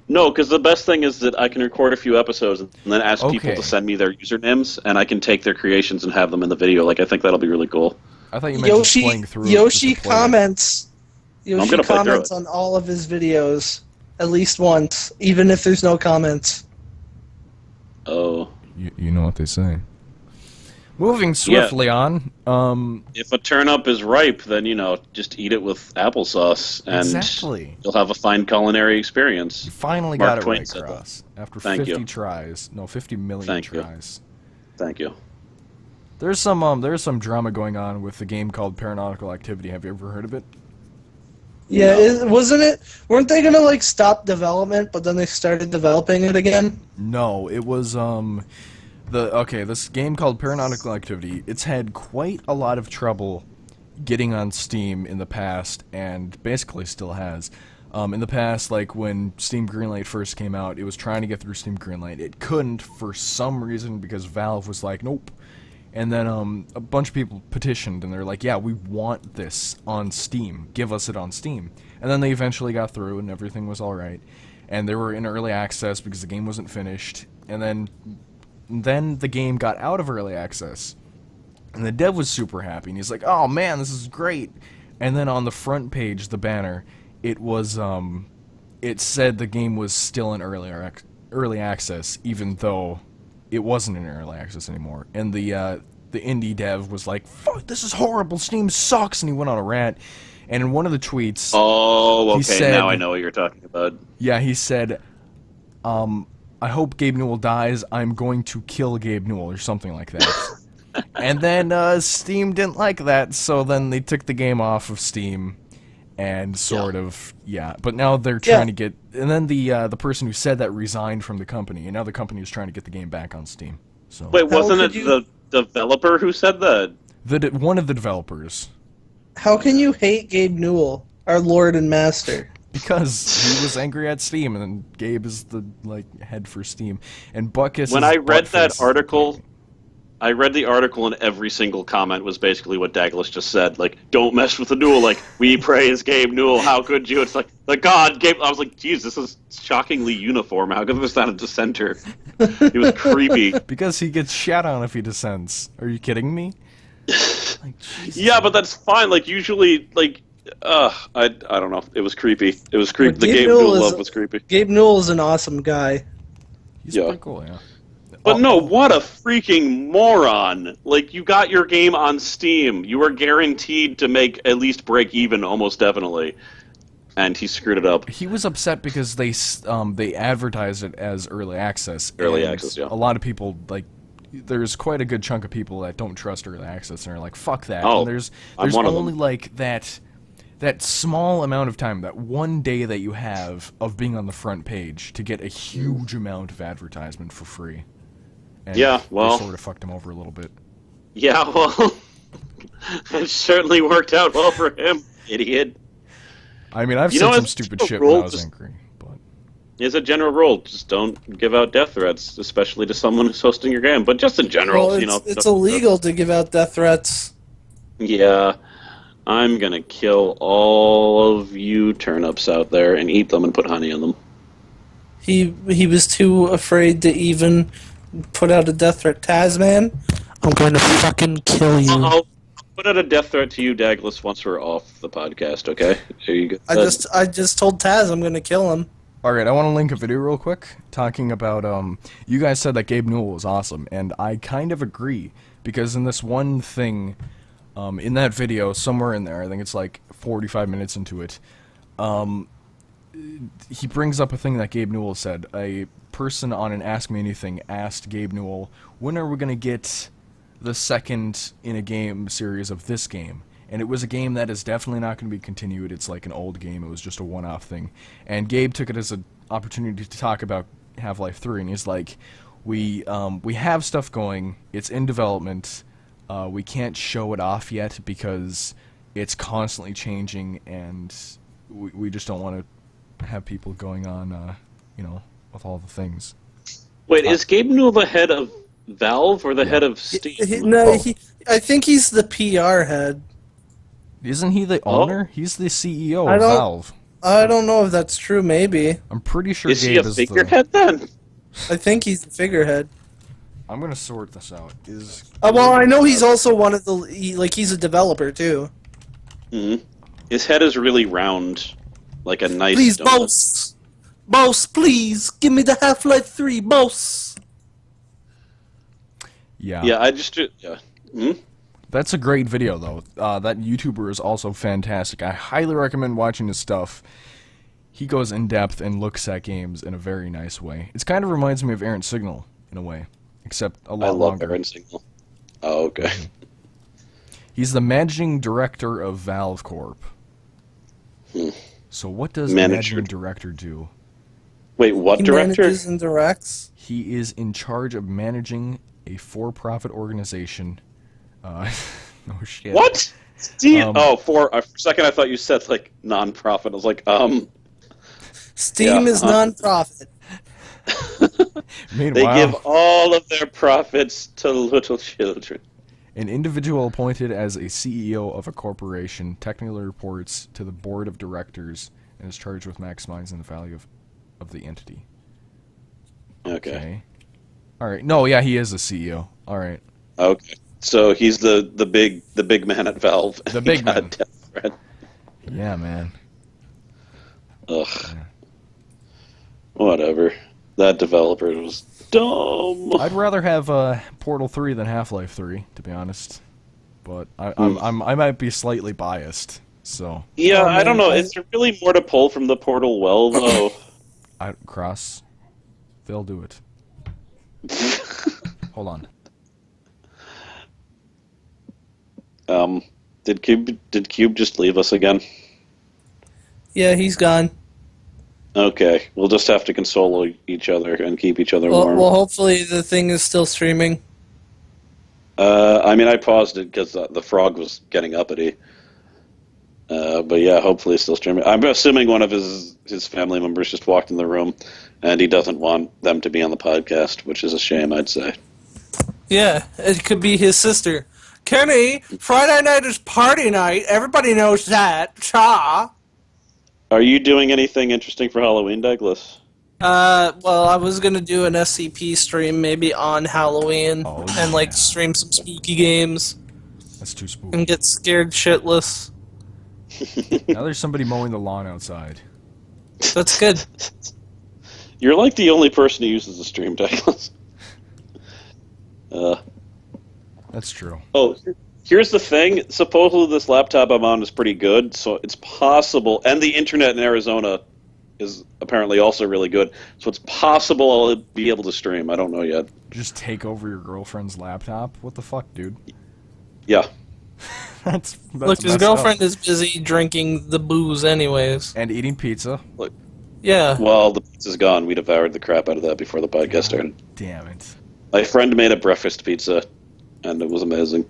No, because the best thing is that I can record a few episodes and then ask people to send me their usernames, and I can take their creations and have them in the video. Like, I think that'll be really cool. I thought you meant just playing through. Yoshi comments. Yoshi play comments on all of his videos at least once, even if there's no comments. Oh. You know what they say. Moving swiftly on. If a turnip is ripe, then, just eat it with applesauce, and you'll have a fine culinary experience. You finally Mark got it Twain right, said Cross. After Thank 50 you. tries. No, 50 million tries. Thank you. There's some drama going on with the game called Paranautical Activity. Have you ever heard of it? Yeah, wasn't it? Weren't they gonna like stop development, but then they started developing it again? No, it was this game called Paranautical Activity. It's had quite a lot of trouble getting on Steam in the past, and basically still has. In the past, like when Steam Greenlight first came out, it was trying to get through Steam Greenlight. It couldn't for some reason because Valve was like, nope. And then a bunch of people petitioned, and they're like, yeah, we want this on Steam. Give us it on Steam. And then they eventually got through, and everything was alright. And they were in early access because the game wasn't finished. And then the game got out of early access. And the dev was super happy, and he's like, oh man, this is great. And then on the front page, the banner, it was, it said the game was still in early access, even though it wasn't in early access anymore. And the indie dev was like, fuck, this is horrible, Steam sucks, and he went on a rant. And in one of the tweets... Oh, okay, he said, now I know what you're talking about. Yeah, he said, I hope Gabe Newell dies, I'm going to kill Gabe Newell, or something like that. And then Steam didn't like that, so then they took the game off of Steam, and but now they're trying to get, and then the person who said that resigned from the company, and now the company is trying to get the game back on Steam. So wait, wasn't it the developer who said that? One of the developers. How can you hate Gabe Newell? Our Lord and Master. Because he was angry at Steam, and then Gabe is the head for Steam, and Buckus. When is I read Buttface that is the article, company. I read the article and every single comment was basically what Douglas just said. Like, don't mess with the Newell. Like, we praise Gabe Newell. How could you? It's like, the God, Gabe. I was like, geez, this is shockingly uniform. How come there's not a dissenter? It was creepy. Because he gets shat on if he dissents. Are you kidding me? Like, Jesus. Yeah, but that's fine. Like, usually, like, I don't know. It was creepy. It was creepy. The Gabe Newell love was creepy. Gabe Newell is an awesome guy. He's Yeah. pretty cool, yeah. But no, what a freaking moron! Like, you got your game on Steam. You were guaranteed to make at least break even, almost definitely. And he screwed it up. He was upset because they advertised it as early access. Early and access, yeah. A lot of people, there's quite a good chunk of people that don't trust early access and are like, fuck that. Oh, and there's I'm one of only, them. that small amount of time, that one day that you have of being on the front page to get a huge amount of advertisement for free. And Yeah, well- they sort of fucked him over a little bit. Yeah, well, it certainly worked out well for him, idiot. I mean, I've You said know, some it's stupid a shit when I rule was just- angry, but As a general rule, just don't give out death threats, especially to someone who's hosting your game. But just in general, Well, it's illegal to give out death threats. Yeah, I'm gonna kill all of you turnips out there and eat them and put honey in them. He was too afraid to even put out a death threat. Tasman, I'm going to fucking kill you. I'll put out a death threat to you, Douglas, once we're off the podcast. Okay? There you go. I just told Taz I'm going to kill him. alright, I want to link a video real quick talking about, you guys said that Gabe Newell was awesome, and I kind of agree, because in this one thing, in that video, somewhere in there, I think it's like 45 minutes into it, he brings up a thing that Gabe Newell said. A person on an Ask Me Anything asked Gabe Newell, when are we going to get the second in a game series of this game? And it was a game that is definitely not going to be continued. It's like an old game. It was just a one-off thing. And Gabe took it as an opportunity to talk about Half-Life 3, and he's like, we have stuff going. It's in development. We can't show it off yet because it's constantly changing, and we just don't want to have people going on, with all the things. Wait, is Gabe Newell the head of Valve or the head of Steam? I think he's the PR head. Isn't he the owner? He's the CEO I of don't- Valve. I don't know if that's true. Maybe. I'm pretty sure Is he Gabe a is figurehead then? I think he's the figurehead. I'm gonna sort this out. Well, I know he's also one of the he's a developer too. Hmm. His head is really round, like a nice. Please, donut. boss, please give me the Half-Life 3, boss. Yeah. Yeah, I just yeah. Hmm? That's a great video, though. That YouTuber is also fantastic. I highly recommend watching his stuff. He goes in depth and looks at games in a very nice way. It kind of reminds me of Aaron Signal in a way, except a lot I love longer. Aaron Signal. Oh, okay. He's the managing director of Valve Corp. So what does Manager. managing director do? Wait, what He director? manages and directs. He is in charge of managing a for-profit organization. No shit. What? Steam? Um, for a second I thought you said like non-profit. I was like, Steam Yeah, is non-profit. They Meanwhile, give all of their profits to little children. an individual appointed as a CEO of a corporation technically reports to the board of directors and is charged with maximizing the value of the entity. Okay. Alright. No, yeah, he is a CEO. Alright. Okay. So he's the big man at Valve. The big He got a man. death threat. Yeah, man. Ugh. Whatever. That developer was dumb. I'd rather have Portal 3 than Half-Life 3, to be honest. But I might be slightly biased, so Yeah, Oh, I don't man, know. Is there really more to pull from the Portal well, though? they'll do it. Hold on. Did Cube just leave us again? Yeah, he's gone. Okay, we'll just have to console each other and keep each other Well, warm. hopefully the thing is still streaming. I mean, I paused it because the frog was getting uppity. But yeah, hopefully he's still streaming. I'm assuming one of his family members just walked in the room, and he doesn't want them to be on the podcast, which is a shame, I'd say. Yeah, it could be his sister. Kenny, Friday night is party night. Everybody knows that. Cha. Are you doing anything interesting for Halloween, Douglas? Well, I was gonna do an SCP stream maybe on Halloween and like stream some spooky games That's too spooky. and get scared shitless. Now there's somebody mowing the lawn outside. That's good. You're like the only person who uses the stream, Douglas. That's true. Oh, here's the thing. Supposedly this laptop I'm on is pretty good, so it's possible, and the internet in Arizona is apparently also really good, so it's possible I'll be able to stream. I don't know yet. Just take over your girlfriend's laptop? What the fuck, dude? Yeah. That's Look, his messed girlfriend up. is busy drinking the booze anyways. And eating pizza. Yeah. Well, the pizza's gone. We devoured the crap out of that before the podcast started. Damn it. My friend made a breakfast pizza, and it was amazing.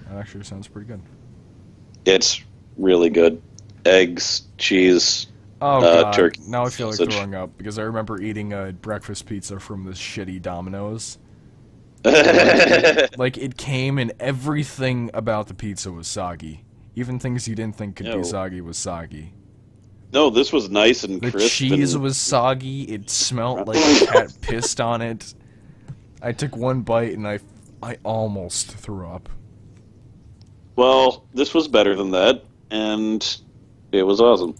That actually sounds pretty good. It's really good. Eggs, cheese, Oh, God. turkey. Now I feel like sausage. throwing up, because I remember eating a breakfast pizza from this shitty Domino's. Like, it came and everything about the pizza was soggy. Even things you didn't think could be No. soggy was soggy. No, this was nice and The crisp. cheese and... was soggy. It smelled like a cat pissed on it. I took one bite and I almost threw up. Well, this was better than that, and it was awesome.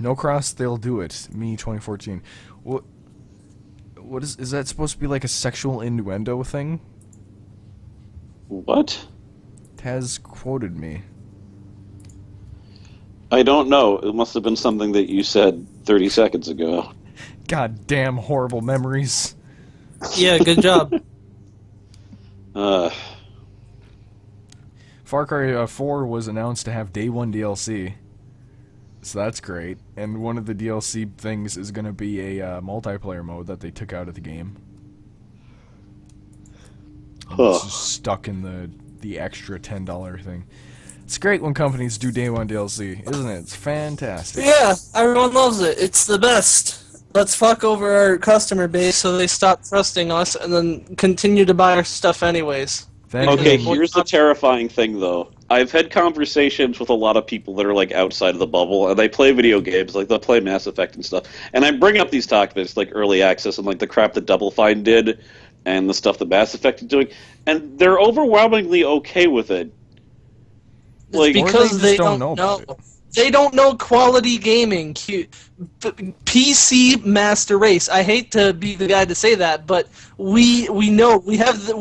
No cross, they'll do it. Me, 2014. What is that supposed to be like a sexual innuendo thing? What? Taz quoted me. I don't know. It must have been something that you said 30 seconds ago. God damn horrible memories. Yeah, good job. Far Cry 4 was announced to have Day 1 DLC. So that's great. And one of the DLC things is going to be a multiplayer mode that they took out of the game. It's just stuck in the extra $10 thing. It's great when companies do Day 1 DLC, isn't it? It's fantastic. Yeah, everyone loves it. It's the best. Let's fuck over our customer base so they stop trusting us and then continue to buy our stuff anyways. Okay, here's the terrifying thing, though. I've had conversations with a lot of people that are, like, outside of the bubble, and they play video games, like, they'll play Mass Effect and stuff. And I bring up these topics, like early access and, like, the crap that Double Fine did and the stuff that Mass Effect is doing, and they're overwhelmingly okay with it. Like, Because they don't don't know know. about it. They don't know quality gaming. PC master race. I hate to be the guy to say that, but we know we have the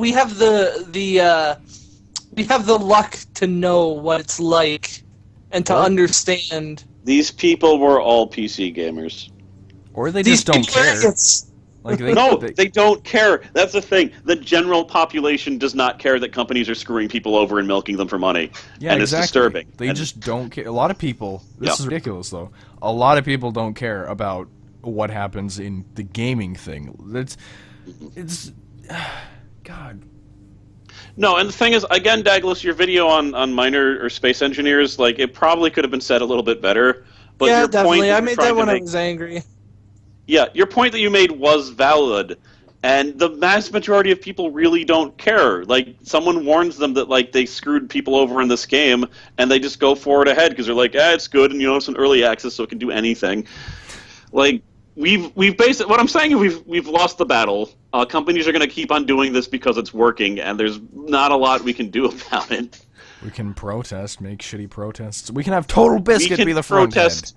luck to know what it's like and to understand. these people were all PC gamers. Or they just don't care. Like No, they don't care. That's the thing. The general population does not care that companies are screwing people over and milking them for money. Yeah, and exactly. it's disturbing. They just don't care. A lot of people, this Yeah. is ridiculous though, a lot of people don't care about what happens in the gaming thing. It's God. No, and the thing is, again, Douglas, your video on miner or space engineers, like, it probably could have been said a little bit better. But Yeah, your definitely. Point I you're made trying that to when I make- was angry. Yeah, your point that you made was valid, and the vast majority of people really don't care. Like, someone warns them that, like, they screwed people over in this game, and they just go forward ahead because they're like, it's good, and, it's an early access, so it can do anything. Like, we've basically, what I'm saying is we've lost the battle. Companies are going to keep on doing this because it's working, and there's not a lot we can do about it. We can protest, make shitty protests. We can have Total Biscuit can be the front protest.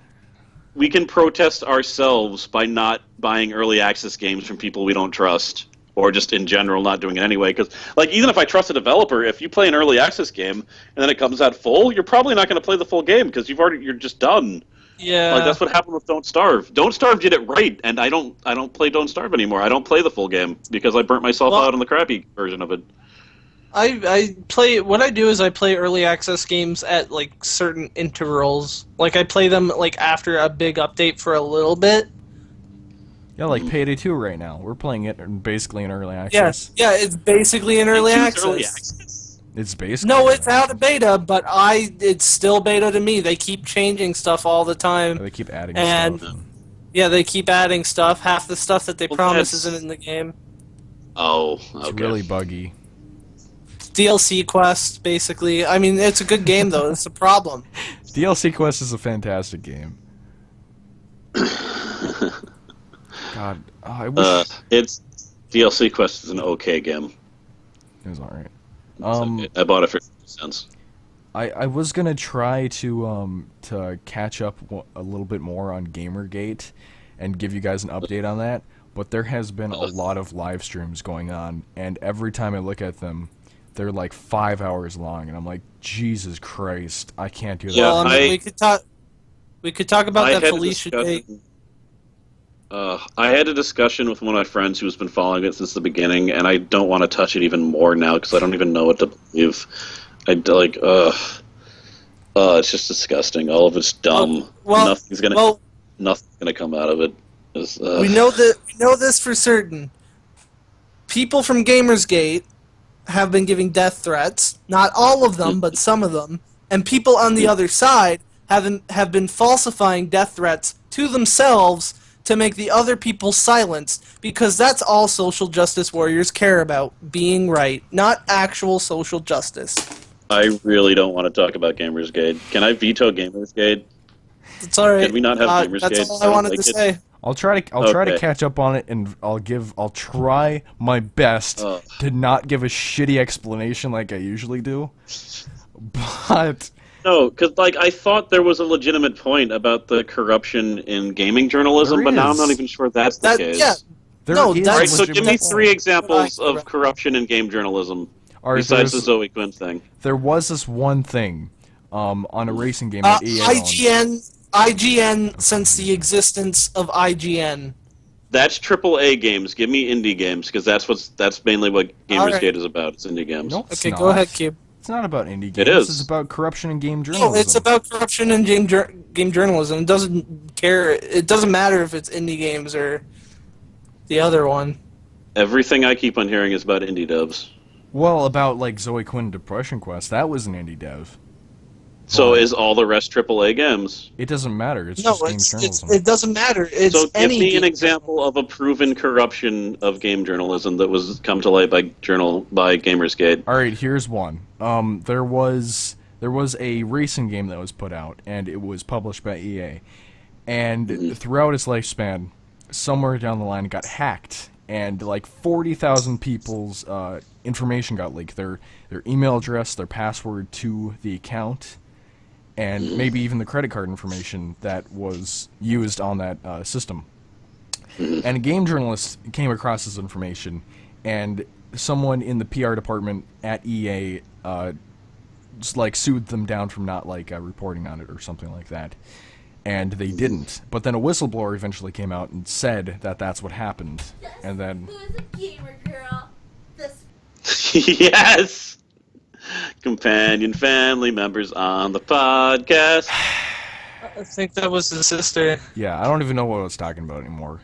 We can protest ourselves by not buying early access games from people we don't trust, or just in general not doing it anyway. Because, like, even if I trust a developer, if you play an early access game and then it comes out full, you're probably not going to play the full game because you're just done. Yeah. Like, that's what happened with Don't Starve. Don't Starve did it right, and I don't play Don't Starve anymore. I don't play the full game because I burnt myself out on the crappy version of it. I play. What I do is I play early access games at like certain intervals. Like I play them like after a big update for a little bit. Yeah, like Payday 2 right now. We're playing it basically in early Yeah, access. yeah, it's basically an early Choose access. early access. It's basically... No, it's out of beta, but it's still beta to me. They keep changing stuff all the time. They keep adding And stuff. yeah, they keep adding stuff. Half the stuff that they promise that's- isn't in the game. Oh, It's okay. really buggy. DLC quest, basically. I mean, it's a good game though. It's a problem. DLC Quest is a fantastic game. God, I wish It's DLC Quest is an okay game. it was alright. It's okay. I bought it for 50 cents. I was gonna try to catch up a little bit more on Gamergate and give you guys an update on that, but there has been a lot of live streams going on, and every time I look at them, they're like 5 hours long, and I'm like, Jesus Christ, I can't do that. Yeah, Well, I mean, I- we could talk about that had a Felicia date. discussion- I had a discussion with one of my friends who's been following it since the beginning, and I don't want to touch it even more now because I don't even know what to believe. It's just disgusting. All of it's dumb. Well, Nothing's gonna come out of it. we know this for certain. People from Gamersgate have been giving death threats. Not all of them, but some of them. And people on the other side have been falsifying death threats to themselves to make the other people silenced, because that's all social justice warriors care about, being right, not actual social justice. I really don't want to talk about Gamersgate. Can I veto Gamersgate? It's alright. Can we not have Gamersgate? That's all I I don't wanted like to it. say. I'll try to Okay. catch up on it, and I'll try my best Ugh. to not give a shitty explanation like I usually do. But No, because I thought there was a legitimate point about the corruption in gaming journalism, There but now I'm is. not even sure that's the case. Yeah, there No, is that's- All right, so a give me legitimate three point. examples Right. of corruption in game journalism All right, besides the there's- Zoe Quinn thing. There was this one thing on a racing game that EA owned. IGN since the existence of IGN. That's AAA games. Give me indie games because that's mainly what All right. Gamersgate is about. It's indie games. No, it's Okay, not. go ahead, Cube. It's not about indie games. It is. It's about corruption in game journalism. No, it's about corruption in game journalism. It doesn't care. It doesn't matter if it's indie games or the other one. Everything I keep on hearing is about indie devs. Well, about like Zoe Quinn Depression Quest, that was an indie dev. So Well, is all the rest AAA games? It doesn't matter. It's No, just game journalism. it doesn't matter. It's So give any me an game. example of a proven corruption of game journalism that was come to light by Gamersgate. All right, here's one. There was a racing game that was put out, and it was published by EA. And throughout its lifespan, somewhere down the line, it got hacked, and like 40,000 people's information got leaked. Their email address, their password to the account, and maybe even the credit card information that was used on that system. And a game journalist came across this information, and someone in the PR department at EA just like sued them down from not like reporting on it or something like that. And they didn't. But then a whistleblower eventually came out and said that that's what happened. And then Who's a gamer girl? This Yes! Companion family members on the podcast. I think that was his sister. yeah, I don't even know what I was talking about anymore.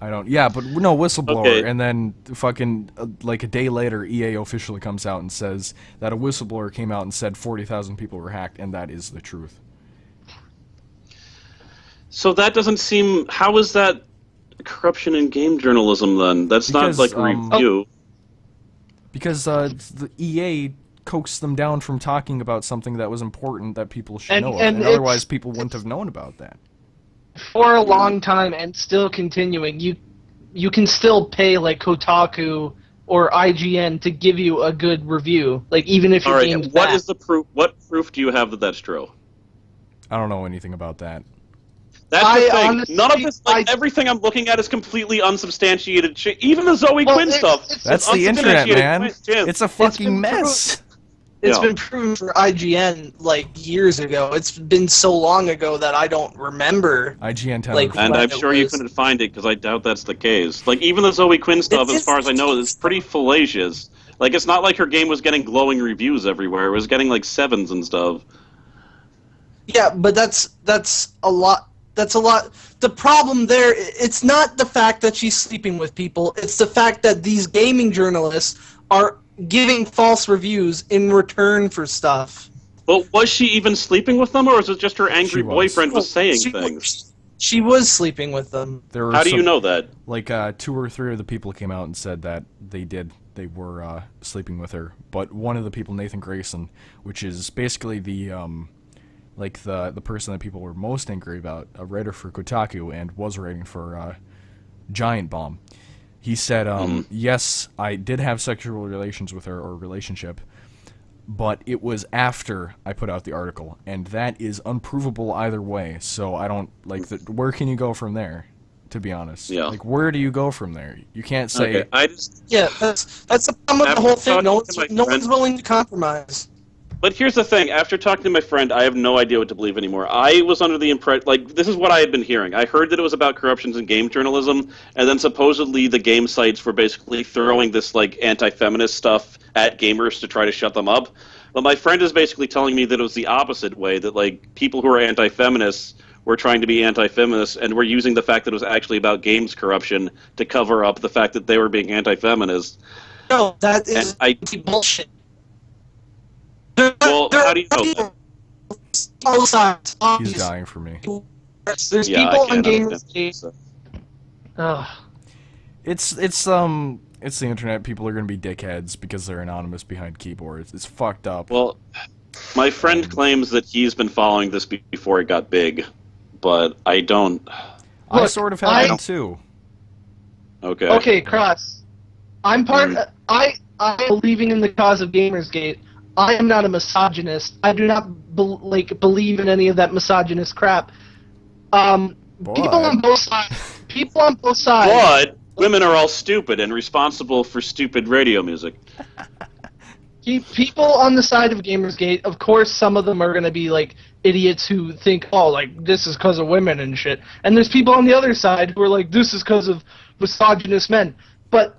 I don't. Yeah, but no, whistleblower, Okay. and then fucking like a day later, EA officially comes out and says that a whistleblower came out and said 40,000 people were hacked, and that is the truth. So that doesn't seem. How is that corruption in game journalism then? That's Because, not like a review. Because the EA coaxed them down from talking about something that was important that people should And- know of, and and otherwise it's- people wouldn't have known about that. For a long time and still continuing, you can still pay like Kotaku or IGN to give you a good review, like even if All your right, game's what bad. is the proof? What proof do you have that that's true? I don't know anything about that. That's I the thing. honestly- None of this, like I- everything I'm looking at, is completely unsubstantiated shit. Even the Zoe Well, Quinn it's- stuff. it's- That's is the internet, man. unsubstantiated. It's a been fucking mess. It's Yeah. been proven for IGN like years ago. It's been so long ago that I don't remember. IGN tells Like, And when I'm it sure you was- couldn't find it because I doubt that's the case. Like even the Zoe Quinn stuff, It as is- far as I know, is pretty fallacious. Like it's not like her game was getting glowing reviews everywhere. It was getting like 7s and stuff. Yeah, but that's a lot. That's a lot. The problem there, it's not the fact that she's sleeping with people. It's the fact that these gaming journalists are giving false reviews in return for stuff. Well, was she even sleeping with them, or was it just her angry She was. boyfriend was saying She things? She was sleeping with them. There were How do you some- know that? Like 2 or 3 of the people came out and said that they were sleeping with her. But one of the people, Nathan Grayson, which is basically the the person that people were most angry about, a writer for Kotaku and was writing for Giant Bomb. He said, yes, I did have sexual relations with her, or relationship, but it was after I put out the article, and that is unprovable either way. So I don't where can you go from there? To be honest, Yeah. like, where do you go from there? You can't say. Okay, I just. Yeah, that's the problem with the whole thing. No one's willing to compromise. But here's the thing. After talking to my friend, I have no idea what to believe anymore. I was under the impression, this is what I had been hearing. I heard that it was about corruptions in game journalism, and then supposedly the game sites were basically throwing this, anti-feminist stuff at gamers to try to shut them up. But my friend is basically telling me that it was the opposite way, that, people who are anti-feminists were trying to be anti-feminists, and were using the fact that it was actually about games corruption to cover up the fact that they were being anti-feminist. No, that is bullshit. Well, how do you know that? Both sides. He's dying for me. There's Yeah, I people on can't Gamersgate. understand. It's the internet. People are gonna be dickheads because they're anonymous behind keyboards. It's fucked up. Well, my friend claims that he's been following this before it got big, but I don't. I Look, sort of have them too. Okay. Okay, Cross. I'm part. I am believing in the cause of Gamersgate. I am not a misogynist. I do not believe in any of that misogynist crap. People on both sides. People on both sides. But women are all stupid and responsible for stupid radio music. People on the side of Gamersgate, of course, some of them are going to be idiots who think, this is because of women and shit. And there's people on the other side who are like, this is because of misogynist men. But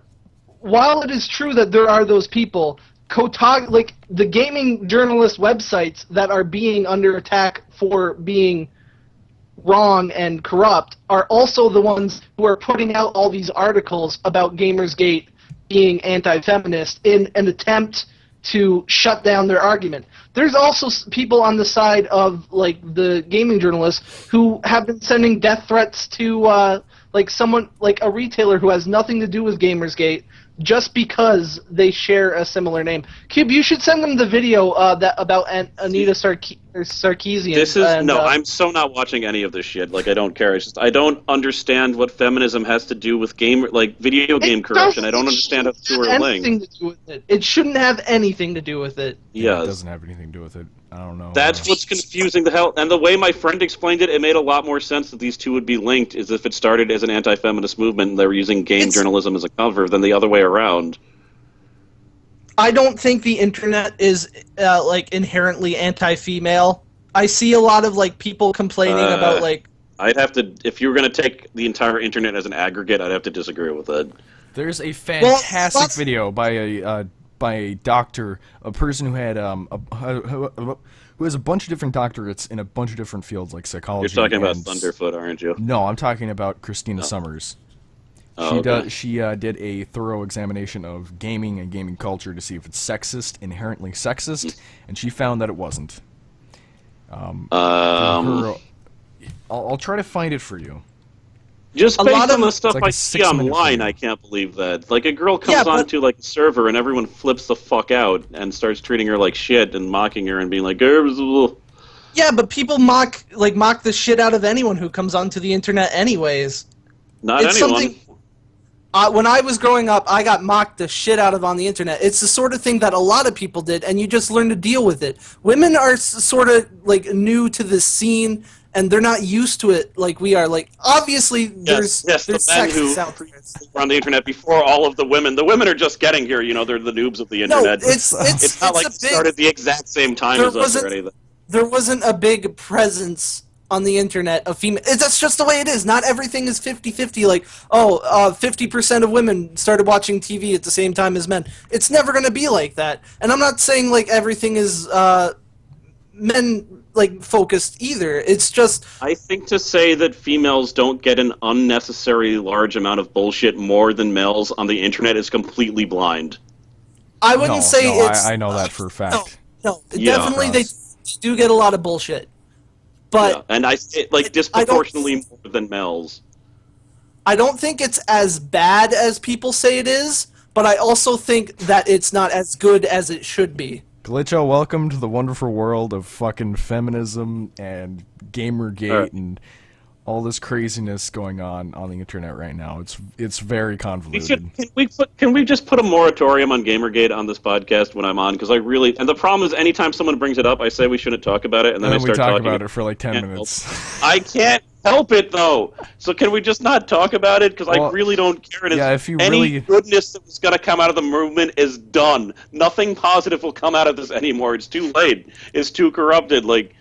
while it is true that there are those people, Kotaku, the gaming journalist websites that are being under attack for being wrong and corrupt are also the ones who are putting out all these articles about Gamersgate being anti-feminist in an attempt to shut down their argument. There's also people on the side of the gaming journalists who have been sending death threats to someone a retailer who has nothing to do with Gamersgate just because they share a similar name. Cube, you should send them the video about Anita Sarkeesian. This is I'm so not watching any of this shit. I don't care. It's just I don't understand what feminism has to do with video game corruption. I don't understand how the two are linked. It shouldn't have anything to do with it. Yes. It doesn't have anything to do with it. I don't know. That's what's confusing the hell. And the way my friend explained it, it made a lot more sense that these two would be linked, is if it started as an anti-feminist movement and they were using game journalism as a cover than the other way around. I don't think the internet is inherently anti-female. I see a lot of people complaining about I'd have to, if you were going to take the entire internet as an aggregate, I'd have to disagree with it. There's a fantastic video by a doctor, a person who had who has a bunch of different doctorates in a bunch of different fields like psychology. You're talking about Thunderfoot, aren't you? No, I'm talking about Christina Summers. She did a thorough examination of gaming and gaming culture to see if it's sexist, inherently sexist, and she found that it wasn't. I'll try to find it for you. Just based on the stuff like I see online, I can't believe that. A girl comes onto a server and everyone flips the fuck out and starts treating her like shit and mocking her and being like, yeah, but people mock the shit out of anyone who comes onto the internet anyways. Not anyone. When I was growing up, I got mocked the shit out of on the internet. It's the sort of thing that a lot of people did, and you just learn to deal with it. Women are sort of new to this scene, and they're not used to it like we are. Obviously, there's the men who were on the internet before all of the women. The women are just getting here. They're the noobs of the internet. No, it's not like it started the exact same time as us or anything. There wasn't a big presence on the internet of female. That's just the way it is. Not everything is 50-50. 50% of women started watching TV at the same time as men. It's never going to be like that. And I'm not saying everything is men focused either. It's just I think to say that females don't get an unnecessary large amount of bullshit more than males on the internet is completely blind. I wouldn't No, say no, it's. I know that for a fact. No, Yeah. definitely they do get a lot of bullshit. But Yeah, and disproportionately more than males. I don't think it's as bad as people say it is, but I also think that it's not as good as it should be. Glitcho, welcome to the wonderful world of fucking feminism and Gamergate and all this craziness going on the internet right now. It's very convoluted. Can we just put a moratorium on Gamergate on this podcast when I'm on? Because and the problem is anytime someone brings it up, I say we shouldn't talk about it, and then And I then we start talk talking about it for like 10 minutes. I can't help it though. So can we just not talk about it? Because I really don't care. And yeah, if you any really goodness that was going to come out of the movement is done. Nothing positive will come out of this anymore. It's too late. It's too corrupted. Like,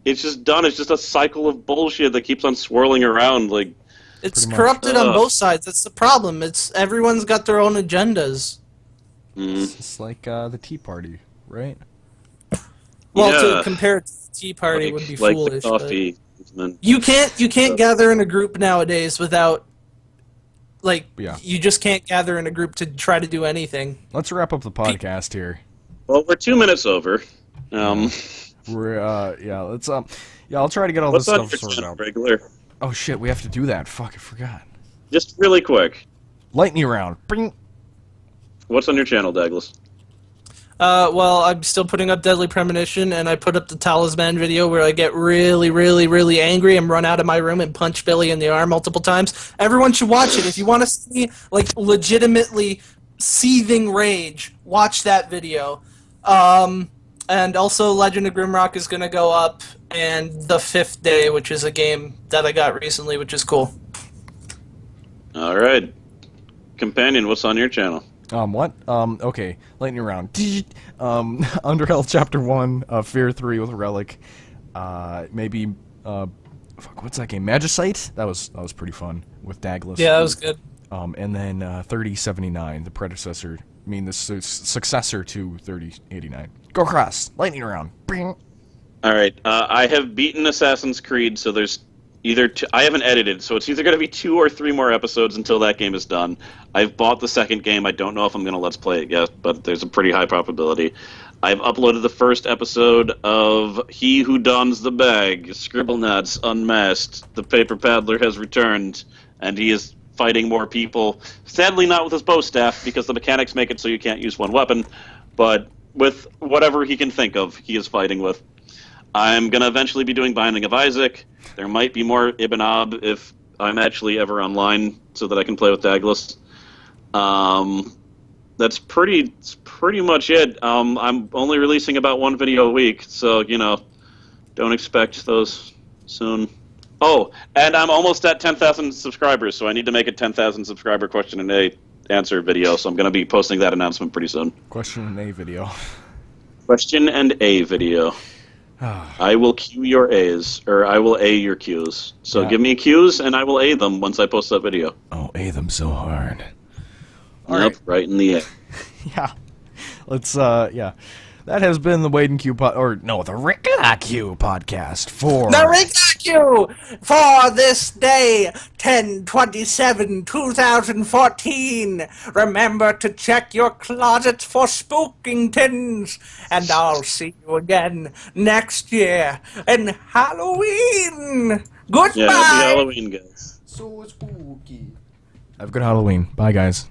it's just done. It's just a cycle of bullshit that keeps on swirling around. Like, it's corrupted on both sides. That's the problem. Everyone's got their own agendas. it's like the Tea Party, right? Well, Yeah. to compare it to the Tea Party would be like foolish. the coffee. You can't gather in a group nowadays without, you just can't gather in a group to try to do anything. Let's wrap up the podcast here. Well, we're 2 minutes over. We're let's I'll try to get all What's this on stuff your sorted channel, out. Wriggler? Oh shit, we have to do that. Fuck, I forgot. Just really quick. Lightning round. Bing. What's on your channel, Douglas? Well, I'm still putting up Deadly Premonition, and I put up the Talisman video where I get really, really, really angry and run out of my room and punch Billy in the arm multiple times. Everyone should watch it. If you want to see, legitimately seething rage, watch that video. And also Legend of Grimrock is going to go up, and The Fifth Day, which is a game that I got recently, which is cool. All right. Companion, what's on your channel? What? Okay. Lightning round. Underhell Chapter 1, Fear 3 with Relic. Maybe, fuck, what's that game? Magicite? That was pretty fun with Douglas. Yeah, that was good. And then 3079, the predecessor, the successor to 3089. Go across. Lightning round. Bing. All right. I have beaten Assassin's Creed, so there's either I haven't edited, so it's either going to be 2 or 3 more episodes until that game is done. I've bought the second game. I don't know if I'm going to Let's Play it yet, but there's a pretty high probability. I've uploaded the first episode of He Who Dons the Bag, Scribblenauts Unmasked. The Paper Paddler has returned, and he is fighting more people. Sadly, not with his bow staff, because the mechanics make it so you can't use one weapon, but with whatever he can think of, he is fighting with. I'm going to eventually be doing Binding of Isaac. There might be more Ibn Ab if I'm actually ever online so that I can play with Douglas. That's pretty much it. I'm only releasing about 1 video a week, so, don't expect those soon. Oh, and I'm almost at 10,000 subscribers, so I need to make a 10,000 subscriber question and answer video, so I'm going to be posting that announcement pretty soon. Question and A video. Question and A video. I will cue your A's, or I will A your Q's. So give me Q's, and I will A them once I post that video. Oh, A them so hard. Yep, right in the A. Yeah. Let's, That has been the Wade and Q the Wriggler Q podcast for... The Wriggler Q for this day, 10/27/2014. Remember to check your closets for spookingtons. And I'll see you again next year in Halloween. Goodbye. Yeah, happy Halloween, guys. So spooky. Have a good Halloween. Bye, guys.